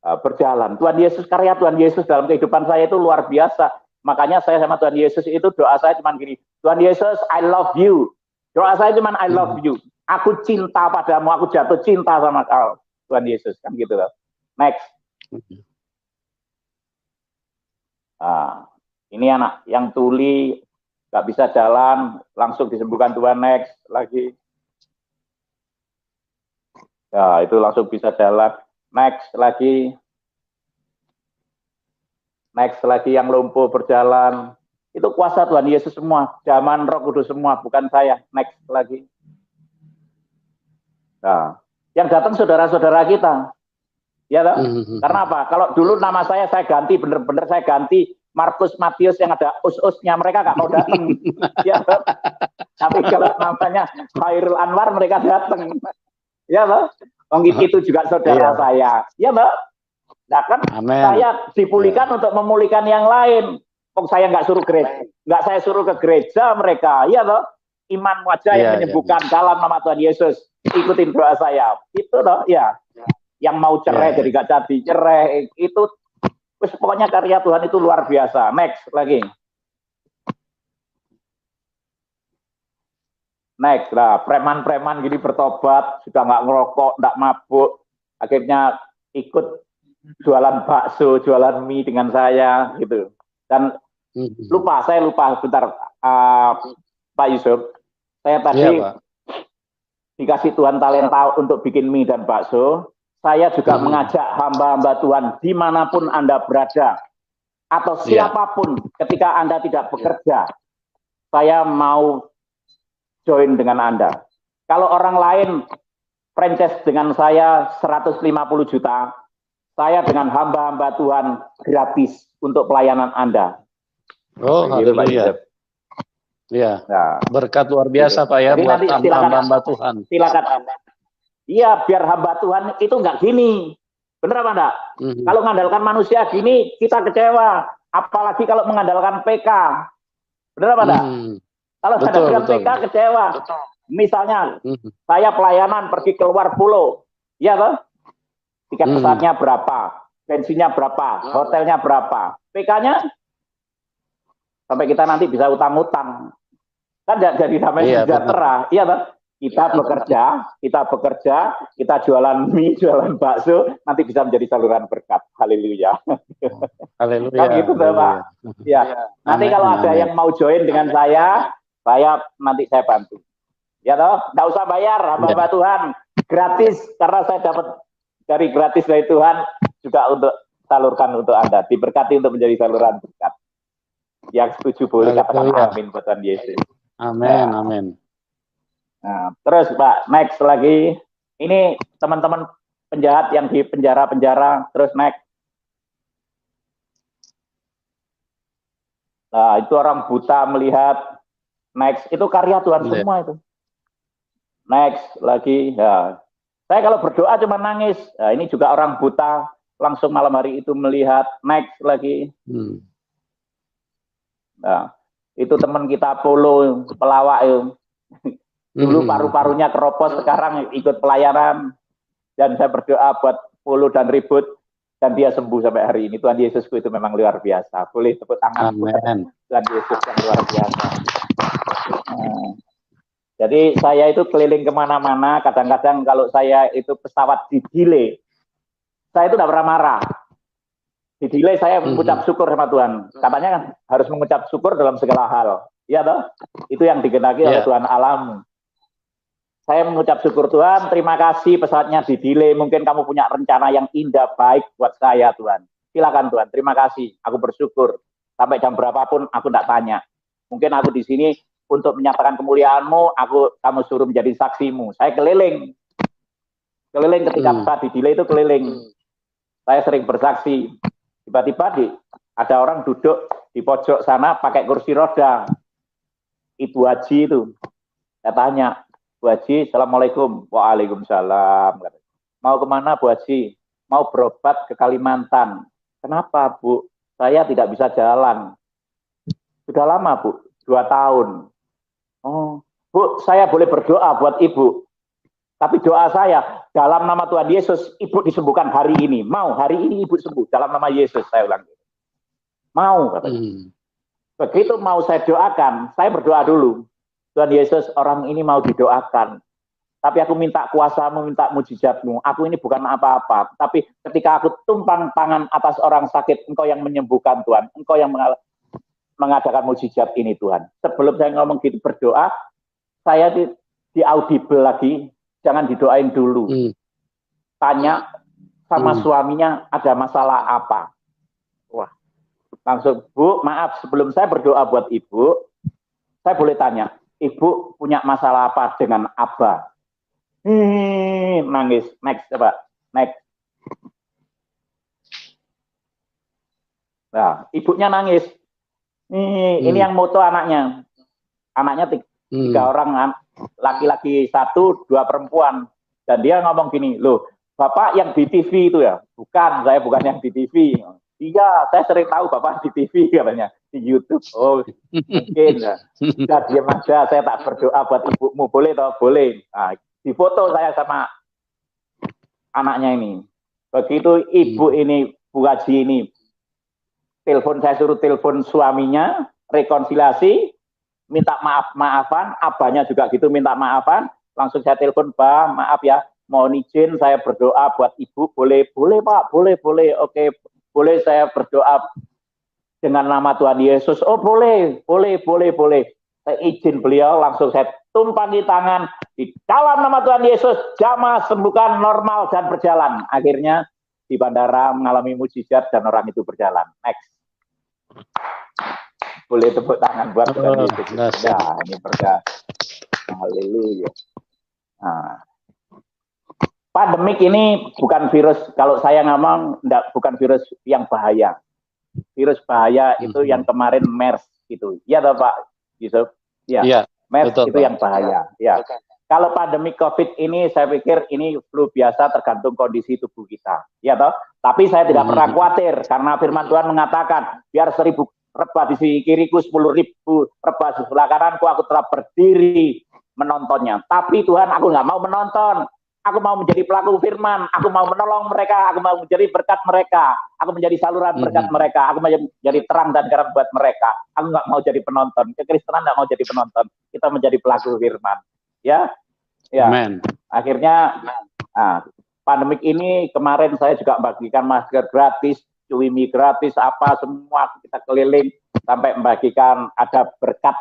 S1: Berjalan. Tuhan Yesus, karya Tuhan Yesus dalam kehidupan saya itu luar biasa. Makanya saya sama Tuhan Yesus itu doa saya cuma gini, Tuhan Yesus, I love you. Doa saya cuma I love you. Aku cinta padamu, aku jatuh cinta sama kau, Tuhan Yesus, kan gitu loh. Next. Nah, ini anak yang tuli, nggak bisa jalan, langsung disembuhkan Tuhan. Next lagi. Ya, itu langsung bisa jalan. Next lagi. Next lagi yang lumpuh berjalan. Itu kuasa Tuhan Yesus semua. Zaman Roh Kudus semua, bukan saya. Next lagi. Nah, yang datang saudara-saudara kita. Ya toh? Karena apa? Kalau dulu nama saya ganti, bener-bener saya ganti Markus Matius yang ada us-usnya, mereka nggak mau datang. Ya toh? Tapi kalau namanya Khairul Anwar, mereka datang. Ya toh? Itu juga saudara saya. Ya toh? Nah kan saya dipulihkan untuk memulihkan yang lain. Kok saya nggak suruh gereja, nggak saya suruh ke gereja mereka, iya toh? Iman wajah yang menyembuhkan dalam nama Tuhan Yesus. Ikutin doa saya, itu toh, ya. Yang mau cerai jadi nggak jadi cerai, itu, pokoknya karya Tuhan itu luar biasa. Next lagi. Next lah, preman-preman gini bertobat, sudah nggak ngerokok, nggak mabuk, akhirnya ikut jualan bakso, jualan mie dengan saya gitu. Dan saya lupa bentar, Pak Yusuf, saya tadi dikasih Tuhan talenta untuk bikin mie dan bakso. Saya juga mengajak hamba-hamba Tuhan dimanapun Anda berada, atau siapapun ketika Anda tidak bekerja, saya mau join dengan Anda. Kalau orang lain franchise dengan saya 150 juta, saya dengan hamba-hamba Tuhan gratis untuk pelayanan Anda.
S2: Oh, haleluya. Iya. Nah, berkat luar biasa Pak ya buat hamba-hamba Tuhan.
S1: Silakan Anda. Iya, biar hamba Tuhan itu nggak gini. Benar apa enggak? Kalau mengandalkan manusia gini, kita kecewa. Apalagi kalau mengandalkan PK. Benar apa enggak? Kalau mengandalkan PK kecewa. Misalnya, saya pelayanan pergi keluar pulau. Iya toh? Tiket pesawatnya berapa, bensinnya berapa, hotelnya berapa, PK-nya sampai kita nanti bisa utang-utang, kan jadi namanya sejahtera, iya kan? Kita bekerja, kita jualan mie, jualan bakso, nanti bisa menjadi saluran berkat. Haleluya.
S2: Haleluya.
S1: Kan gitu tuh Pak. Ya. Nanti kalau ada yang mau join dengan saya nanti saya bantu. Ya toh, nggak usah bayar, hamba Tuhan, gratis, karena saya dapat dari gratis dari Tuhan juga untuk salurkan untuk Anda, diberkati untuk menjadi saluran berkat. Yang setuju boleh katakan amin buat Tuhan Yesus.
S2: Amin, amin.
S1: Nah, terus Pak, next lagi. Ini teman-teman penjahat yang di penjara-penjara, terus next. Nah, itu orang buta melihat, next, itu karya Tuhan semua itu. Next lagi, ya. Saya kalau berdoa cuma nangis. Nah, ini juga orang buta langsung malam hari itu melihat. Next lagi. Nah, itu teman kita Polo, pelawak itu. Dulu paru-parunya keropos, sekarang ikut pelayanan. Dan saya berdoa buat Polo dan Ribut, dan dia sembuh sampai hari ini. Tuhan Yesusku itu memang luar biasa. Boleh tepuk tangan.
S2: Amen.
S1: Tuhan Yesus yang luar biasa. Jadi saya itu keliling kemana-mana, kadang-kadang kalau saya itu pesawat di delay, saya itu tidak pernah marah. Di delay saya mengucap syukur sama Tuhan. Katanya kan harus mengucap syukur dalam segala hal. Iya toh? Itu yang digendaki oleh Tuhan alam. Saya mengucap syukur Tuhan, terima kasih pesawatnya di delay. Mungkin kamu punya rencana yang indah, baik buat saya Tuhan. Silakan Tuhan, terima kasih. Aku bersyukur. Sampai jam berapapun aku tidak tanya. Mungkin aku di sini untuk menyatakan kemuliaan-Mu, kamu suruh menjadi saksimu. Saya keliling ketika pesawat di delay itu keliling. Saya sering bersaksi. Tiba-tiba ada orang duduk di pojok sana pakai kursi roda. Ibu Haji itu. Saya tanya, Bu Haji, Assalamualaikum. Waalaikumsalam. Mau kemana Bu Haji? Mau berobat ke Kalimantan. Kenapa Bu? Saya tidak bisa jalan. Sudah lama Bu, 2 tahun. Oh, Bu, saya boleh berdoa buat Ibu. Tapi doa saya, dalam nama Tuhan Yesus, Ibu disembuhkan hari ini. Mau, hari ini Ibu sembuh. Dalam nama Yesus, saya ulang. Mau, katanya. Begitu mau saya doakan, saya berdoa dulu. Tuhan Yesus, orang ini mau didoakan. Tapi aku minta kuasa-Mu, minta mujizat-Mu. Aku ini bukan apa-apa. Tapi ketika aku tumpang tangan atas orang sakit, Engkau yang menyembuhkan Tuhan. Engkau yang mengadakan mujizat ini Tuhan. Sebelum saya ngomong gitu berdoa, saya di audible lagi, jangan didoain dulu. Tanya sama suaminya ada masalah apa. Wah, langsung, Bu, maaf sebelum saya berdoa buat Ibu, saya boleh tanya, Ibu punya masalah apa dengan Abah? Nangis. Next, coba. Next. Nah, ibunya nangis. Ini yang moto anaknya. Anaknya 3 orang, laki-laki 1, 2 perempuan. Dan dia ngomong gini, loh, Bapak yang di TV itu ya? Bukan, saya bukan yang di TV. Iya, saya sering tahu Bapak di TV katanya, di YouTube. Oh, mungkin. Udah diam aja, saya tak berdoa buat ibumu. Boleh toh? Boleh. Nah, di foto saya sama anaknya ini. Begitu ibu ini, Bu Haji ini, saya suruh telepon suaminya, rekonsiliasi, minta maafan, abahnya juga gitu minta maafan, langsung saya telepon, Pak, maaf ya, mohon izin saya berdoa buat Ibu, boleh Pak, boleh, oke, boleh saya berdoa dengan nama Tuhan Yesus, oh boleh. Saya izin beliau, langsung saya tumpangi tangan, di dalam nama Tuhan Yesus, jamaah sembuhkan normal dan berjalan. Akhirnya di bandara mengalami mujizat dan orang itu berjalan. Next. Boleh tepuk tangan buat Tuhan Yesus. Ya, ini berkah. Haleluya. Nah, pandemik ini bukan virus, kalau saya ngomong, bukan virus yang bahaya. Virus bahaya itu yang kemarin MERS gitu. Iya toh Pak Yusuf? Ya. MERS betul, itu Pak. Yang bahaya. Ya. Kalau pandemi COVID ini saya pikir ini flu biasa tergantung kondisi tubuh kita. Ya toh? Tapi saya tidak pernah khawatir karena firman Tuhan mengatakan biar 1000 rebah di sisi kiriku, 10.000 rebah di sebelah kananku, aku tetap berdiri menontonnya. Tapi Tuhan, aku nggak mau menonton. Aku mau menjadi pelaku firman, aku mau menolong mereka, aku mau menjadi berkat mereka, aku menjadi saluran berkat mereka, aku mau menjadi terang dan garam buat mereka. Aku nggak mau jadi penonton. Kekristenan nggak mau jadi penonton. Kita menjadi pelaku firman. Ya. Amen. Akhirnya, pandemik ini kemarin saya juga membagikan masker gratis, cuimi gratis, apa semua kita keliling sampai membagikan ada berkat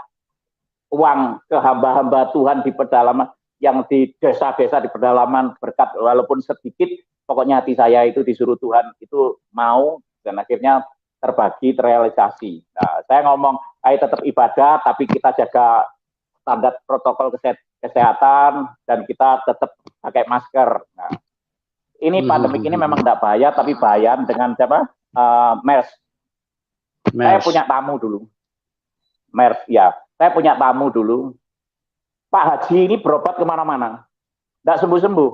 S1: uang ke hamba-hamba Tuhan di pedalaman. Yang di desa-desa di pedalaman berkat walaupun sedikit, pokoknya hati saya itu disuruh Tuhan itu mau dan akhirnya terbagi terrealisasi. Nah, saya ngomong, ayo tetap ibadah tapi kita jaga standar protokol kesehatan dan kita tetap pakai masker. Nah, ini pandemik ini memang tidak bahaya tapi bahaya dengan siapa? MERS. Saya punya tamu dulu. MERS ya, saya punya tamu dulu. Pak Haji ini berobat kemana-mana, tidak sembuh-sembuh.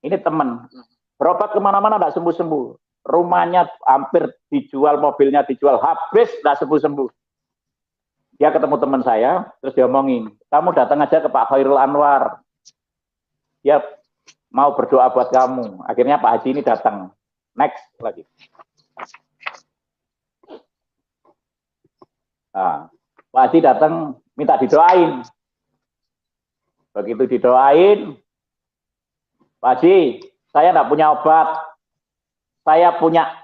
S1: Ini teman, berobat kemana-mana tidak sembuh-sembuh. Rumahnya hampir dijual, mobilnya dijual, habis tidak sembuh-sembuh. Dia ketemu teman saya, terus dia omongin, kamu datang aja ke Pak Khairul Anwar. Dia mau berdoa buat kamu. Akhirnya Pak Haji ini datang. Next lagi. Nah, Pak Haji datang minta didoain. Begitu didoain, Pak Haji, saya tidak punya obat, saya punya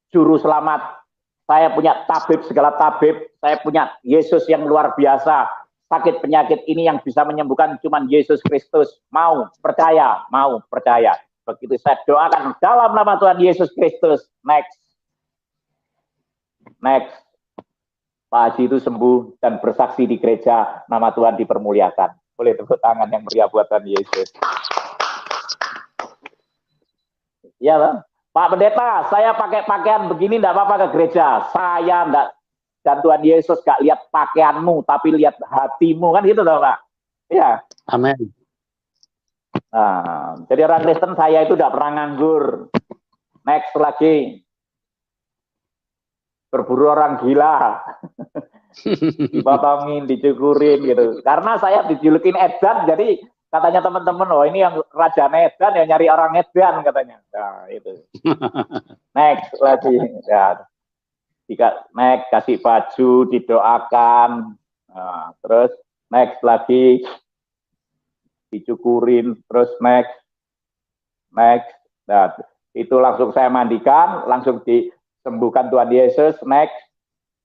S1: juru selamat. Saya punya tabib segala tabib, saya punya Yesus yang luar biasa. Sakit penyakit ini yang bisa menyembuhkan cuman Yesus Kristus. Mau percaya, mau percaya. Begitu saya doakan dalam nama Tuhan Yesus Kristus. Next. Pak Haji itu sembuh dan bersaksi di gereja, nama Tuhan dipermuliakan. Boleh tepuk tangan yang meriah buat Tuhan Yesus. Ya, Bang. Pak Pendeta, saya pakai pakaian begini enggak apa-apa ke gereja. Saya enggak, dan Tuhan Yesus gak lihat pakaianmu, tapi lihat hatimu, kan gitu loh, Pak. Ya.
S2: Amin.
S1: Nah, jadi orang Kristen saya itu tidak pernah nganggur. Next lagi. Berburu orang gila. Dipotongin, dicukurin gitu. Karena saya dijulukin edan, jadi katanya teman-teman, oh ini yang raja edan, ya nyari orang edan katanya. Nah, itu. Next lagi. Ya. Next, kasih baju, didoakan. Nah, terus next lagi. Dicukurin, terus next. Nah, itu langsung saya mandikan, langsung disembuhkan Tuhan Yesus, next,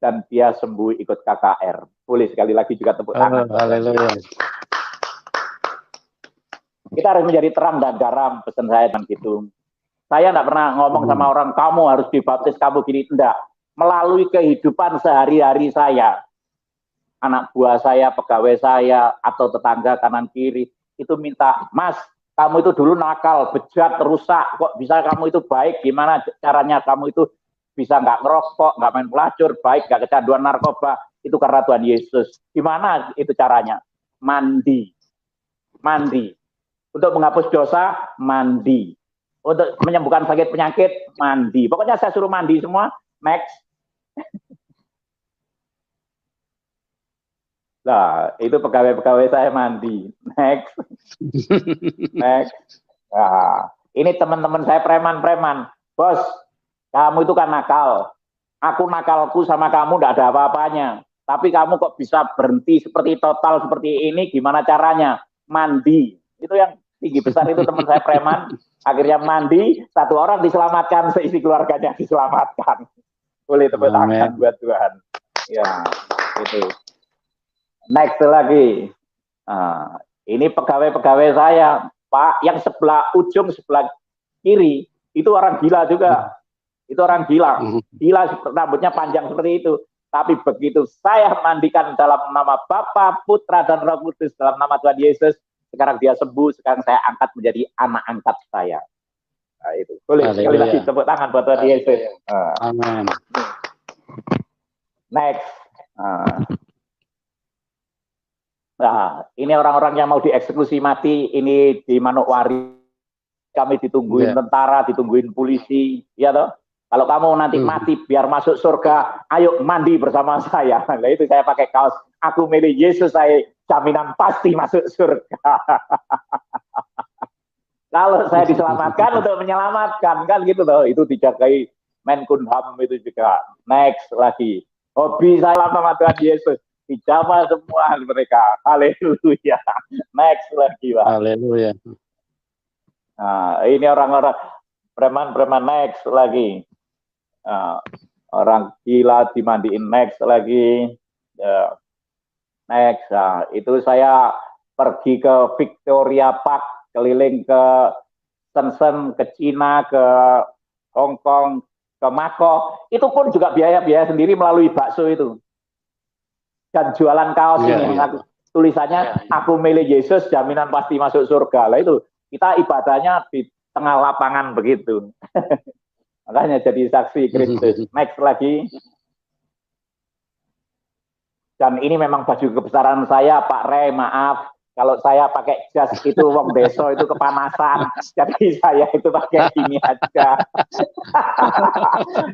S1: dan dia sembuh ikut KKR. Boleh sekali lagi juga tepuk tangan.
S2: Haleluya.
S1: Kita harus menjadi terang dan garam, pesan saya dan gitu. Saya enggak pernah ngomong sama orang, kamu harus dibaptis, kamu gini, enggak. Melalui kehidupan sehari-hari saya, anak buah saya, pegawai saya, atau tetangga kanan kiri, itu minta, Mas, kamu itu dulu nakal, bejat, rusak, kok bisa kamu itu baik, gimana caranya kamu itu bisa nggak ngerokok, nggak main pelacur, baik, nggak kecanduan narkoba, itu karena Tuhan Yesus. Gimana itu caranya? Mandi. Untuk menghapus dosa, mandi. Untuk menyembuhkan sakit penyakit, mandi. Pokoknya saya suruh mandi semua, next. Nah, itu pegawai-pegawai saya mandi. Next. Nah, ini teman-teman saya preman-preman. Bos, kamu itu kan nakal. Aku nakalku sama kamu tidak ada apa-apanya. Tapi kamu kok bisa berhenti seperti total seperti ini, gimana caranya? Mandi. Itu yang tinggi besar itu teman saya preman. Akhirnya mandi, satu orang diselamatkan, seisi keluarganya diselamatkan. Boleh tepuk tangan buat Tuhan. Ya, itu. Next lagi. Nah, ini pegawai-pegawai saya, Pak, yang ujung sebelah kiri, itu orang gila juga. Itu orang gila. Gila, rambutnya panjang seperti itu. Tapi begitu saya mandikan dalam nama Bapa, Putra, dan Roh Kudus, dalam nama Tuhan Yesus, sekarang dia sembuh, sekarang saya angkat menjadi anak angkat saya. Nah, itu. Boleh sekali lagi tepuk tangan buat Tuhan Yesus.
S2: Amin.
S1: Next. Nah, ini orang-orang yang mau dieksekusi mati, ini di Manokwari, kami ditungguin tentara, ditungguin polisi, ya toh. Kalau kamu nanti mati biar masuk surga, ayo mandi bersama saya. Nah, itu saya pakai kaos, aku milih Yesus, saya jaminan pasti masuk surga. Kalau saya diselamatkan untuk menyelamatkan, kan gitu loh, itu dijagai Menkumham itu juga. Next lagi, hobi saya sama Tuhan Yesus. Dijamah semua mereka. Haleluya. Next lagi, Pak.
S2: Haleluya.
S1: Nah, ini orang-orang preman-preman, next lagi. Orang gila dimandiin, next lagi. Next. Nah, itu saya pergi ke Victoria Park, keliling ke Shenzhen, ke Cina, ke Hong Kong, ke Macau. Itu pun juga biaya-biaya sendiri melalui bakso itu. Dan jualan kaos ini, tulisannya aku milih Yesus, jaminan pasti masuk surga. Lah itu kita ibadahnya di tengah lapangan begitu. Makanya jadi saksi Kristus. Next lagi. Dan ini memang baju kebesaran saya, Pak Rey, maaf. Kalau saya pakai jas itu wong deso itu kepanasan. Jadi saya itu pakai ini aja.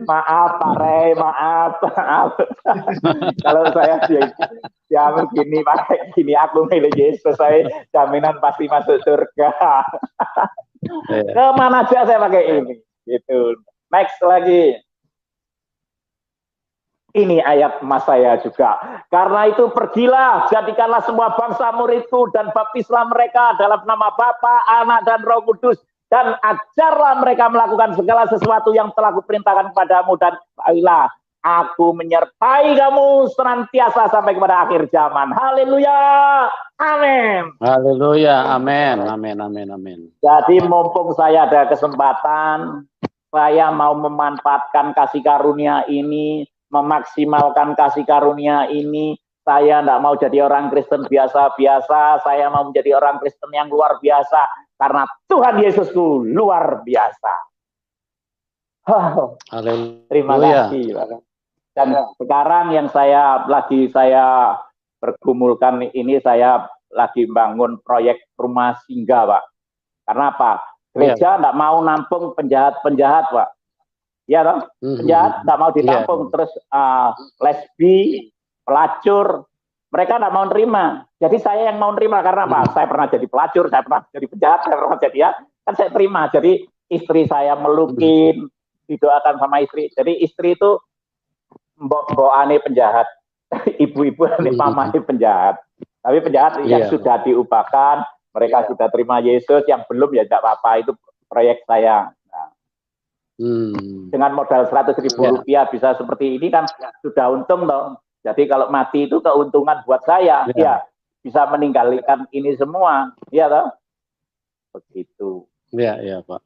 S1: Maaf Pak Rey, maaf. Kalau saya jangan gini pakai gini, aku milih Yesus, saya jaminan pasti masuk surga. Kemana aja saya pakai ini. Gitu. Next lagi. Ini ayat emas saya juga. Karena itu pergilah, jadikanlah semua bangsa muridku dan baptislah mereka dalam nama Bapa, Anak, dan Roh Kudus. Dan ajarlah mereka melakukan segala sesuatu yang telah kuperintahkan kepadamu. Dan ketahuilah, Aku menyertai kamu senantiasa sampai kepada akhir zaman. Haleluya. Amin.
S2: Haleluya. Amin. Amin. Amin. Amin.
S1: Jadi mumpung saya ada kesempatan, saya mau memanfaatkan kasih karunia ini, memaksimalkan kasih karunia ini. Saya tidak mau jadi orang Kristen biasa-biasa, saya mau menjadi orang Kristen yang luar biasa, karena Tuhan Yesusku luar biasa.
S2: Haleluya.
S1: Terima kasih. Dan sekarang yang saya pergumulkan ini, saya lagi bangun proyek rumah singgah, Pak. Karena apa? Gereja tidak mau nampung penjahat-penjahat, Pak. Ya, toh? Penjahat tidak mau ditampung. Terus lesbi, pelacur, mereka tidak mau nerima. Jadi saya yang mau nerima, karena apa? Saya pernah jadi pelacur, saya pernah jadi penjahat, saya pernah jadi kan saya terima. Jadi istri saya melukin, didoakan sama istri. Jadi istri itu mbok ane penjahat, ibu-ibu ane mamane penjahat. Tapi penjahat yang sudah diubahkan, mereka sudah terima Yesus, yang belum ya tidak apa-apa, itu proyek saya. Nah, dengan modal 100.000 rupiah bisa seperti ini kan sudah untung dong. Jadi kalau mati itu keuntungan buat saya, ya bisa meninggalkan ini semua, ya toh? Begitu.
S2: Iya, Pak.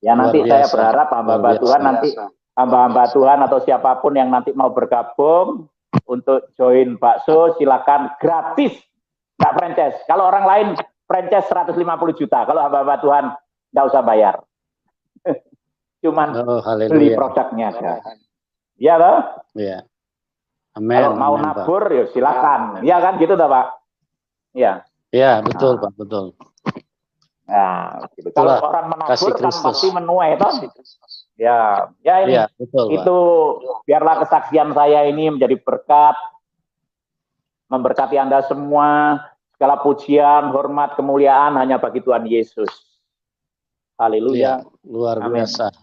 S1: Ya nanti saya berharap hamba-hamba Tuhan nanti, hamba-hamba Tuhan atau siapapun yang nanti mau bergabung untuk join bakso, silakan gratis, nggak franchise. Kalau orang lain franchise 150 juta, kalau hamba-hamba Tuhan nggak usah bayar. Cuman beli produknya aja. Iya toh?
S2: Iya. Amin.
S1: Kalau mau nabur ya silakan. Iya kan gitu toh, Pak? Iya.
S2: Iya, betul, Pak, betul.
S1: Nah, gitu. Kalau orang menabur kan pasti menuai toh. Ya ini betul, itu Pak. Biarlah kesaksian saya ini menjadi berkat, memberkati Anda semua. Segala pujian, hormat, kemuliaan hanya bagi Tuhan Yesus. Haleluya.
S2: Ya, luar biasa.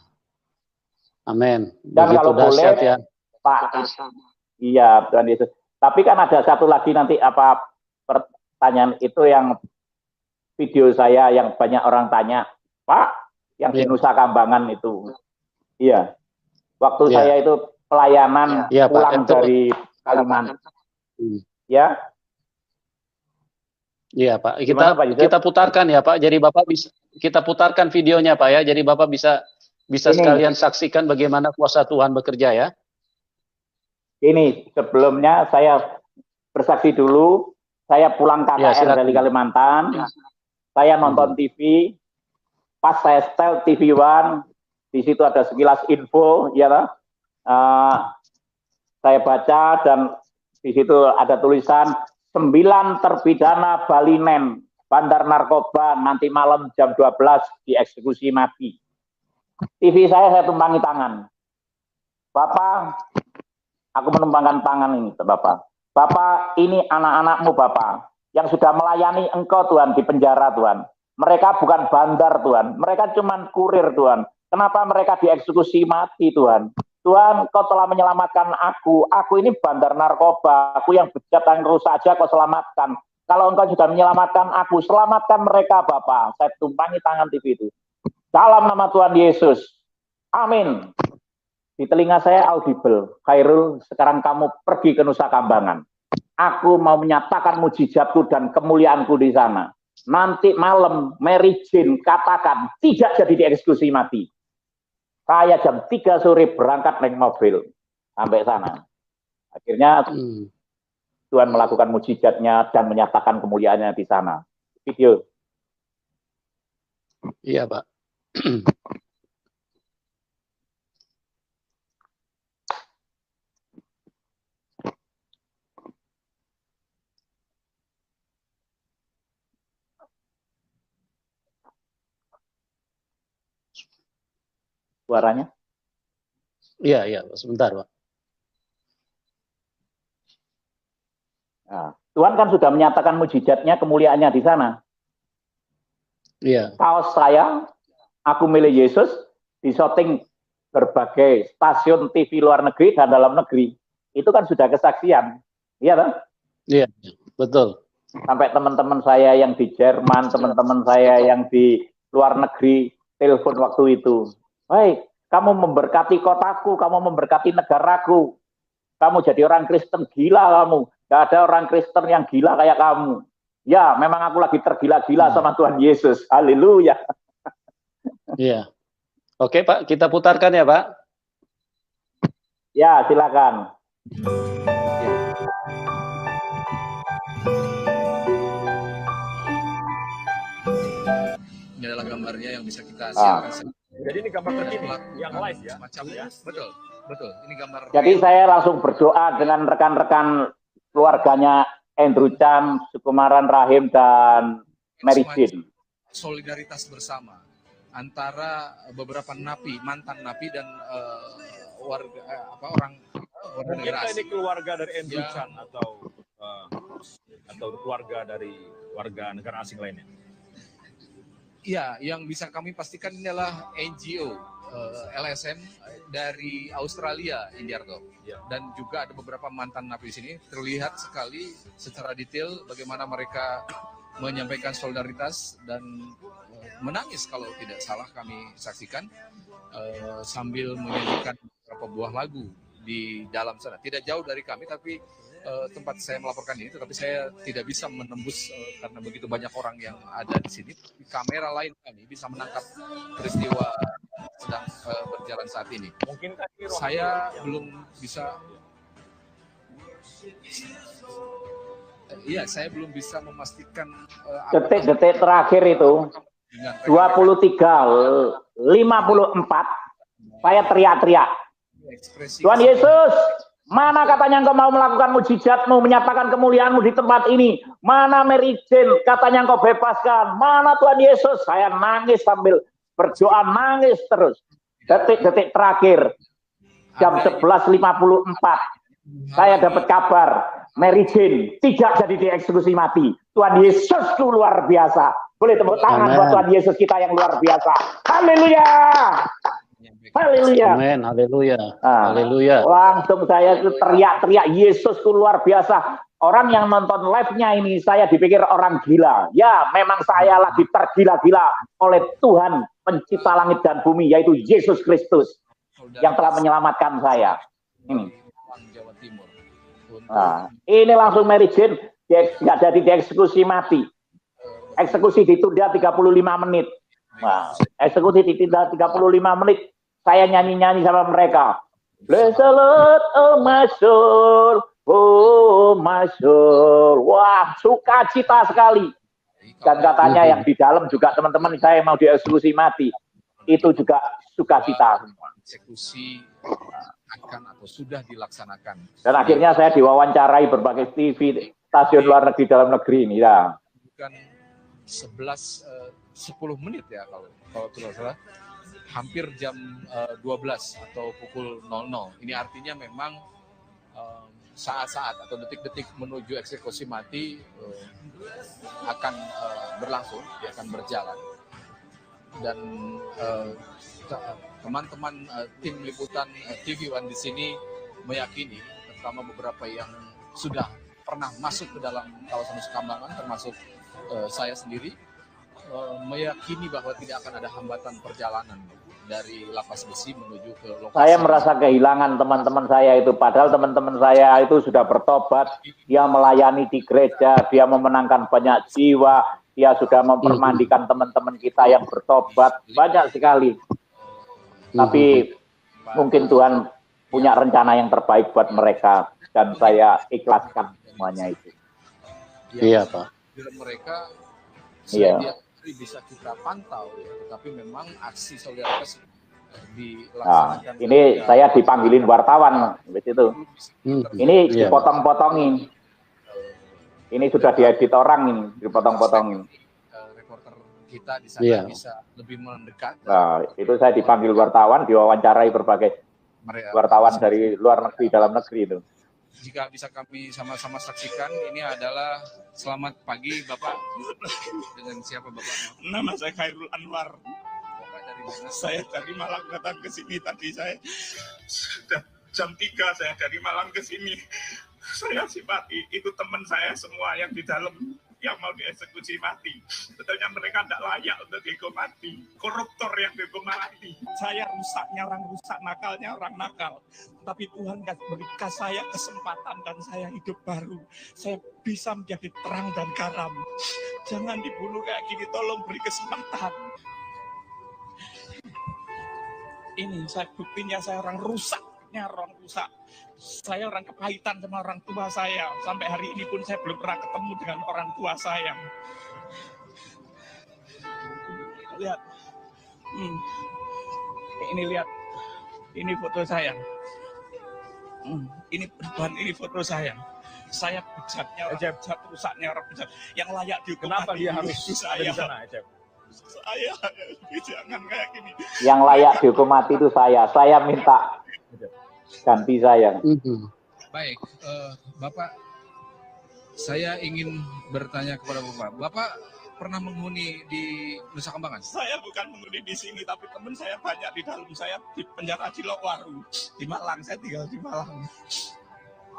S2: Amin.
S1: Dan kalau boleh, ya. Pak, iya Tuhan Yesus. Tapi kan ada satu lagi nanti pertanyaan itu yang video saya yang banyak orang tanya, Pak, yang di Nusa Kambangan itu. Iya. Waktu saya itu pelayanan pulang Pak, dari Kalimantan. Ya.
S2: Iya, Pak. Kita putarkan ya, Pak. Jadi Bapak bisa kita putarkan videonya, Pak ya. Jadi Bapak bisa sekalian saksikan bagaimana kuasa Tuhan bekerja ya.
S1: Ini sebelumnya saya bersaksi dulu. Saya pulang KKR dari Kalimantan. Saya nonton TV. Pas saya setel TV One, di situ ada sekilas info, ya lah. Saya baca dan di situ ada tulisan 9 terpidana Balinen, bandar narkoba nanti malam jam 12 dieksekusi mati. TV saya tumpangi tangan. Bapak, aku menumpangkan tangan ini, Bapak. Bapak, ini anak-anakmu, Bapak, yang sudah melayani Engkau, Tuhan, di penjara, Tuhan. Mereka bukan bandar, Tuhan. Mereka cuma kurir, Tuhan. Kenapa mereka dieksekusi mati, Tuhan? Tuhan, Kau telah menyelamatkan aku. Aku ini bandar narkoba. Aku yang bejat dan rusak aja Kau selamatkan. Kalau Engkau sudah menyelamatkan aku, selamatkan mereka, Bapak. Saya tumpangi tangan TV itu. Dalam nama Tuhan Yesus. Amin. Di telinga saya audible. Khairul, sekarang kamu pergi ke Nusa Kambangan. Aku mau menyatakan mujizatku dan kemuliaanku di sana. Nanti malam Mary Jane katakan tidak jadi dieksekusi mati. Saya jam 3 sore berangkat naik mobil sampai sana. Akhirnya Tuhan melakukan mujizatnya dan menyatakan kemuliaannya di sana. Video.
S2: Iya, Pak.
S1: Suaranya?
S2: Iya, sebentar, Pak.
S1: Nah, Tuhan kan sudah menyatakan mujizatnya, kemuliaannya di sana.
S2: Iya.
S1: Kaos saya, aku milih Yesus, di syuting berbagai stasiun TV luar negeri dan dalam negeri. Itu kan sudah kesaksian. Iya kan?
S2: Iya, betul.
S1: Sampai teman-teman saya yang di Jerman, teman-teman saya yang di luar negeri, telepon waktu itu. Baik, Kamu memberkati kotaku, kamu memberkati negaraku. Kamu jadi orang Kristen gila kamu. Gak ada orang Kristen yang gila kayak kamu. Ya, memang aku lagi tergila-gila sama Tuhan Yesus. Haleluya.
S2: Iya. Oke, Pak, kita putarkan ya, Pak.
S1: Ya, silakan.
S3: Ini adalah gambarnya yang bisa kita siarkan.
S4: Jadi ini gambar terkini yang live ya?
S3: Semacamnya, betul, betul. Ini gambar.
S1: Jadi saya langsung berdoa dengan rekan-rekan keluarganya Andrew Chan, Sukumaran Rahim, dan Mary Jane.
S3: Solidaritas bersama antara beberapa napi, mantan napi dan warga orang negara asing.
S4: Ini keluarga dari Andrew Chan atau keluarga dari warga negara asing lainnya?
S3: Iya, yang bisa kami pastikan ini adalah NGO LSM dari Australia, Indiarto. Ya. Dan juga ada beberapa mantan napi di sini. Terlihat sekali secara detail bagaimana mereka menyampaikan solidaritas dan menangis kalau tidak salah kami saksikan sambil menyanyikan beberapa buah lagu di dalam sana. Tidak jauh dari kami, tapi tempat saya melaporkan ini, tetapi saya tidak bisa menembus karena begitu banyak orang yang ada di sini. Kamera lain kami bisa menangkap peristiwa sedang berjalan saat ini.
S4: Mungkin
S3: saya belum bisa. Iya, saya belum bisa memastikan
S1: detik-detik terakhir itu 23:54 saya teriak-teriak, Tuhan Yesus, mana katanya engkau mau melakukan mujizatmu, menyatakan kemuliaanmu di tempat ini? Mana Mary Jane, katanya engkau bebaskan? Mana Tuhan Yesus? Saya nangis sambil berdoa, nangis terus. Detik-detik terakhir, jam 11:54, saya dapat kabar, Mary Jane tidak jadi dieksekusi mati. Tuhan Yesus itu luar biasa. Boleh tepuk tangan buat Tuhan Yesus kita yang luar biasa. Haleluya. Haleluya.
S2: Amin. Haleluya. Haleluya.
S1: Langsung saya itu teriak-teriak, Yesus itu luar biasa. Orang yang nonton live-nya ini, saya dipikir orang gila. Ya, memang saya lagi tergila-gila oleh Tuhan pencipta langit dan bumi, yaitu Yesus Kristus yang telah menyelamatkan saya. Ini. Nah, ini langsung Mary Jane nggak jadi dieksekusi mati. Eksekusi ditunda 35 menit. Nah, eksekusi ditunda 35 menit. Saya nyanyi-nyanyi sama mereka. Bless the Lord, oh my soul, oh my soul. Wah, sukacita sekali. Dan katanya yang di dalam juga teman-teman saya mau dieksekusi mati. Itu juga sukacita semua.
S3: Eksekusi akan atau sudah dilaksanakan.
S1: Dan akhirnya saya diwawancarai berbagai TV, stasiun luar negeri, dalam negeri ini ya.
S3: Bukan 10 menit ya kalau tidak salah. Hampir jam 12 atau pukul 00. Ini artinya memang saat-saat atau detik-detik menuju eksekusi mati akan berlangsung, akan berjalan. Dan teman-teman tim liputan TV One di sini meyakini, terutama beberapa yang sudah pernah masuk ke dalam kawasan Nusa Kambangan, termasuk saya sendiri, meyakini bahwa tidak akan ada hambatan perjalanan dari Lapas Besi menuju ke lokasi.
S1: Saya merasa kehilangan teman-teman saya itu, padahal teman-teman saya itu sudah bertobat, dia melayani di gereja, dia memenangkan banyak jiwa, dia sudah mempermandikan teman-teman kita yang bertobat, banyak sekali. Tapi mungkin Tuhan punya rencana yang terbaik buat mereka, dan saya ikhlaskan semuanya itu.
S2: Iya, Pak.
S3: Mereka
S1: iya.
S3: Bisa kita pantau, ya, tetapi memang aksi solidaritas
S1: Nah,
S3: dilaksanakan.
S1: ini saya dipanggilin wartawan, begitu. Ini dipotong-potongin. Ini sudah diedit orang, ini dipotong-potongin.
S3: Reporter kita di sana bisa lebih mendekat.
S1: Nah, itu saya dipanggil wartawan, diwawancarai berbagai wartawan dari luar negeri, dalam negeri itu.
S3: Jika bisa kami sama-sama saksikan, ini adalah selamat pagi Bapak. Dengan siapa Bapak?
S5: Nama saya Khairul Anwar.
S3: Bapak dari mana?
S5: Saya dari Malang datang ke sini tadi. Saya sudah jam 3 saya dari Malang ke sini. Saya simpati, itu teman saya semua yang di dalam. yang mau dieksekusi mati. Sebetulnya mereka tidak layak untuk dihukum mati. Koruptor yang dihukum mati. Saya rusaknya orang rusak, nakalnya orang nakal. Tapi Tuhan berikan saya kesempatan dan saya hidup baru. Saya bisa menjadi terang dan garam. Jangan dibunuh kayak gini, tolong beri kesempatan. Ini saya buktinya saya orang rusak. Orang rusak. Saya orang kepahitan sama orang tua saya. Sampai hari ini pun saya belum pernah ketemu dengan orang tua saya. Lihat. Ini lihat. Ini foto saya. Ini foto saya. Saya bejatnya orang bejat, rusaknya orang bejat. Yang layak dihukum.
S4: Kenapa dia harus
S5: saya
S4: ada di sana, Ecep?
S5: Saya jangan kayak gini.
S1: Yang layak dihukum mati itu saya. Saya minta ganti saya.
S3: Baik, Bapak, saya ingin bertanya kepada Bapak. Bapak pernah menghuni di Nusa Kambangan?
S5: Saya bukan menghuni di sini, tapi teman saya banyak di dalam. Saya di penjara Cilokwaru, di Malang. Saya tinggal di Malang.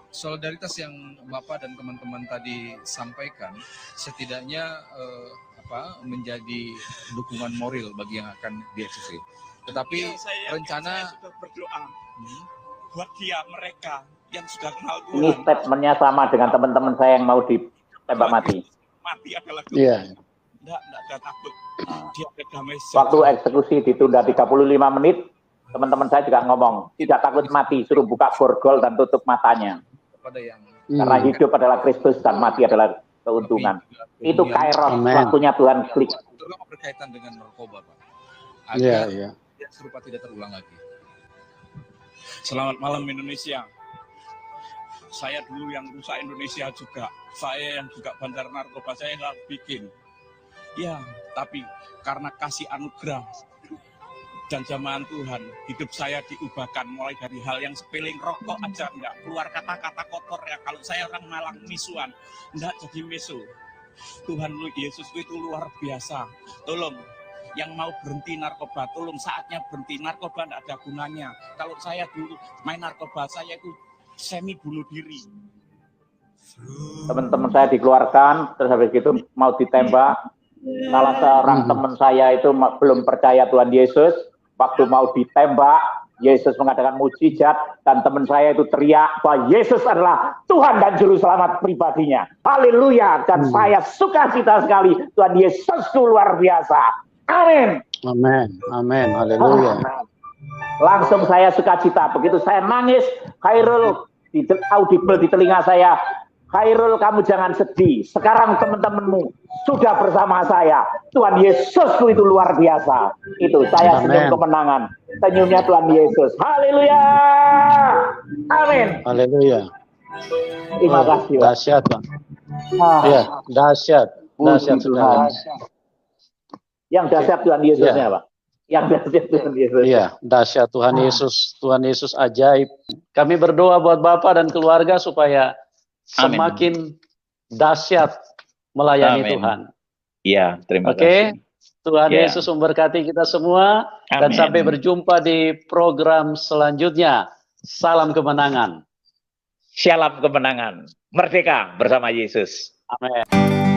S3: Solidaritas yang Bapak dan teman-teman tadi sampaikan, setidaknya menjadi dukungan moral bagi yang akan dieksekusi. Tetapi rencana
S5: saya sudah berdoa buat mereka yang sudah kenal Tuhan.
S1: Ini statementnya sama dengan teman-teman saya yang mau ditembak mati.
S5: Mati adalah
S2: Iya.
S5: Enggak ada takut. Dia ada damai.
S1: Waktu eksekusi ditunda 35 menit, teman-teman saya juga ngomong, tidak takut mati, suruh buka borgol dan tutup matanya.
S3: kepada yang
S1: Karena hidup adalah Kristus dan mati adalah keuntungan. Itu kairos, waktunya Tuhan klik.
S3: terutama berkaitan dengan narkoba, Pak. Agar yang serupa tidak terulang lagi.
S5: Selamat malam Indonesia. Saya dulu yang rusak Indonesia juga. Saya yang juga bandar narkoba, saya yang bikin. Ya, tapi karena kasih anugerah dan jamahan Tuhan, hidup saya diubahkan mulai dari hal yang sepele, rokok aja enggak keluar kata-kata kotor ya. Kalau saya orang Malang misuan, enggak jadi misu. Tuhan Yesus itu luar biasa. Tolong yang mau berhenti narkoba, tolong saatnya berhenti. Narkoba enggak ada gunanya. Kalau saya dulu main narkoba, saya itu semi bunuh diri.
S1: Teman-teman saya dikeluarkan, terus habis itu mau ditembak. Salah seorang teman saya itu belum percaya Tuhan Yesus. Waktu mau ditembak, Yesus mengadakan mukjizat dan teman saya itu teriak bahwa Yesus adalah Tuhan dan Juru Selamat pribadinya. Haleluya! Dan saya sukacita sekali. Tuhan Yesus itu luar biasa. Amin.
S2: Amin. Amin. Haleluya.
S1: Langsung saya sukacita. Begitu saya nangis, Khairul audible di telinga saya. Khairul, kamu jangan sedih. Sekarang teman-temanmu sudah bersama saya. Tuhan Yesusku itu luar biasa. Itu saya senyum kemenangan. Senyumnya Tuhan Yesus. Haleluya. Amin.
S2: Haleluya.
S1: Terima kasih.
S2: Dahsyat, Pak. Ya, dahsyat. Dahsyat sekali.
S1: Yang dahsyat Tuhan Yesusnya, Pak. Yang dahsyat Tuhan Yesus.
S2: Iya, dahsyat Tuhan Yesus. Tuhan Yesus ajaib. Kami berdoa buat Bapak dan keluarga supaya semakin dahsyat melayani Tuhan.
S6: Iya, terima kasih.
S2: Oke, Tuhan Yesus memberkati kita semua. Dan sampai berjumpa di program selanjutnya. Salam kemenangan.
S6: Shalom kemenangan. Merdeka bersama Yesus.
S2: Amin.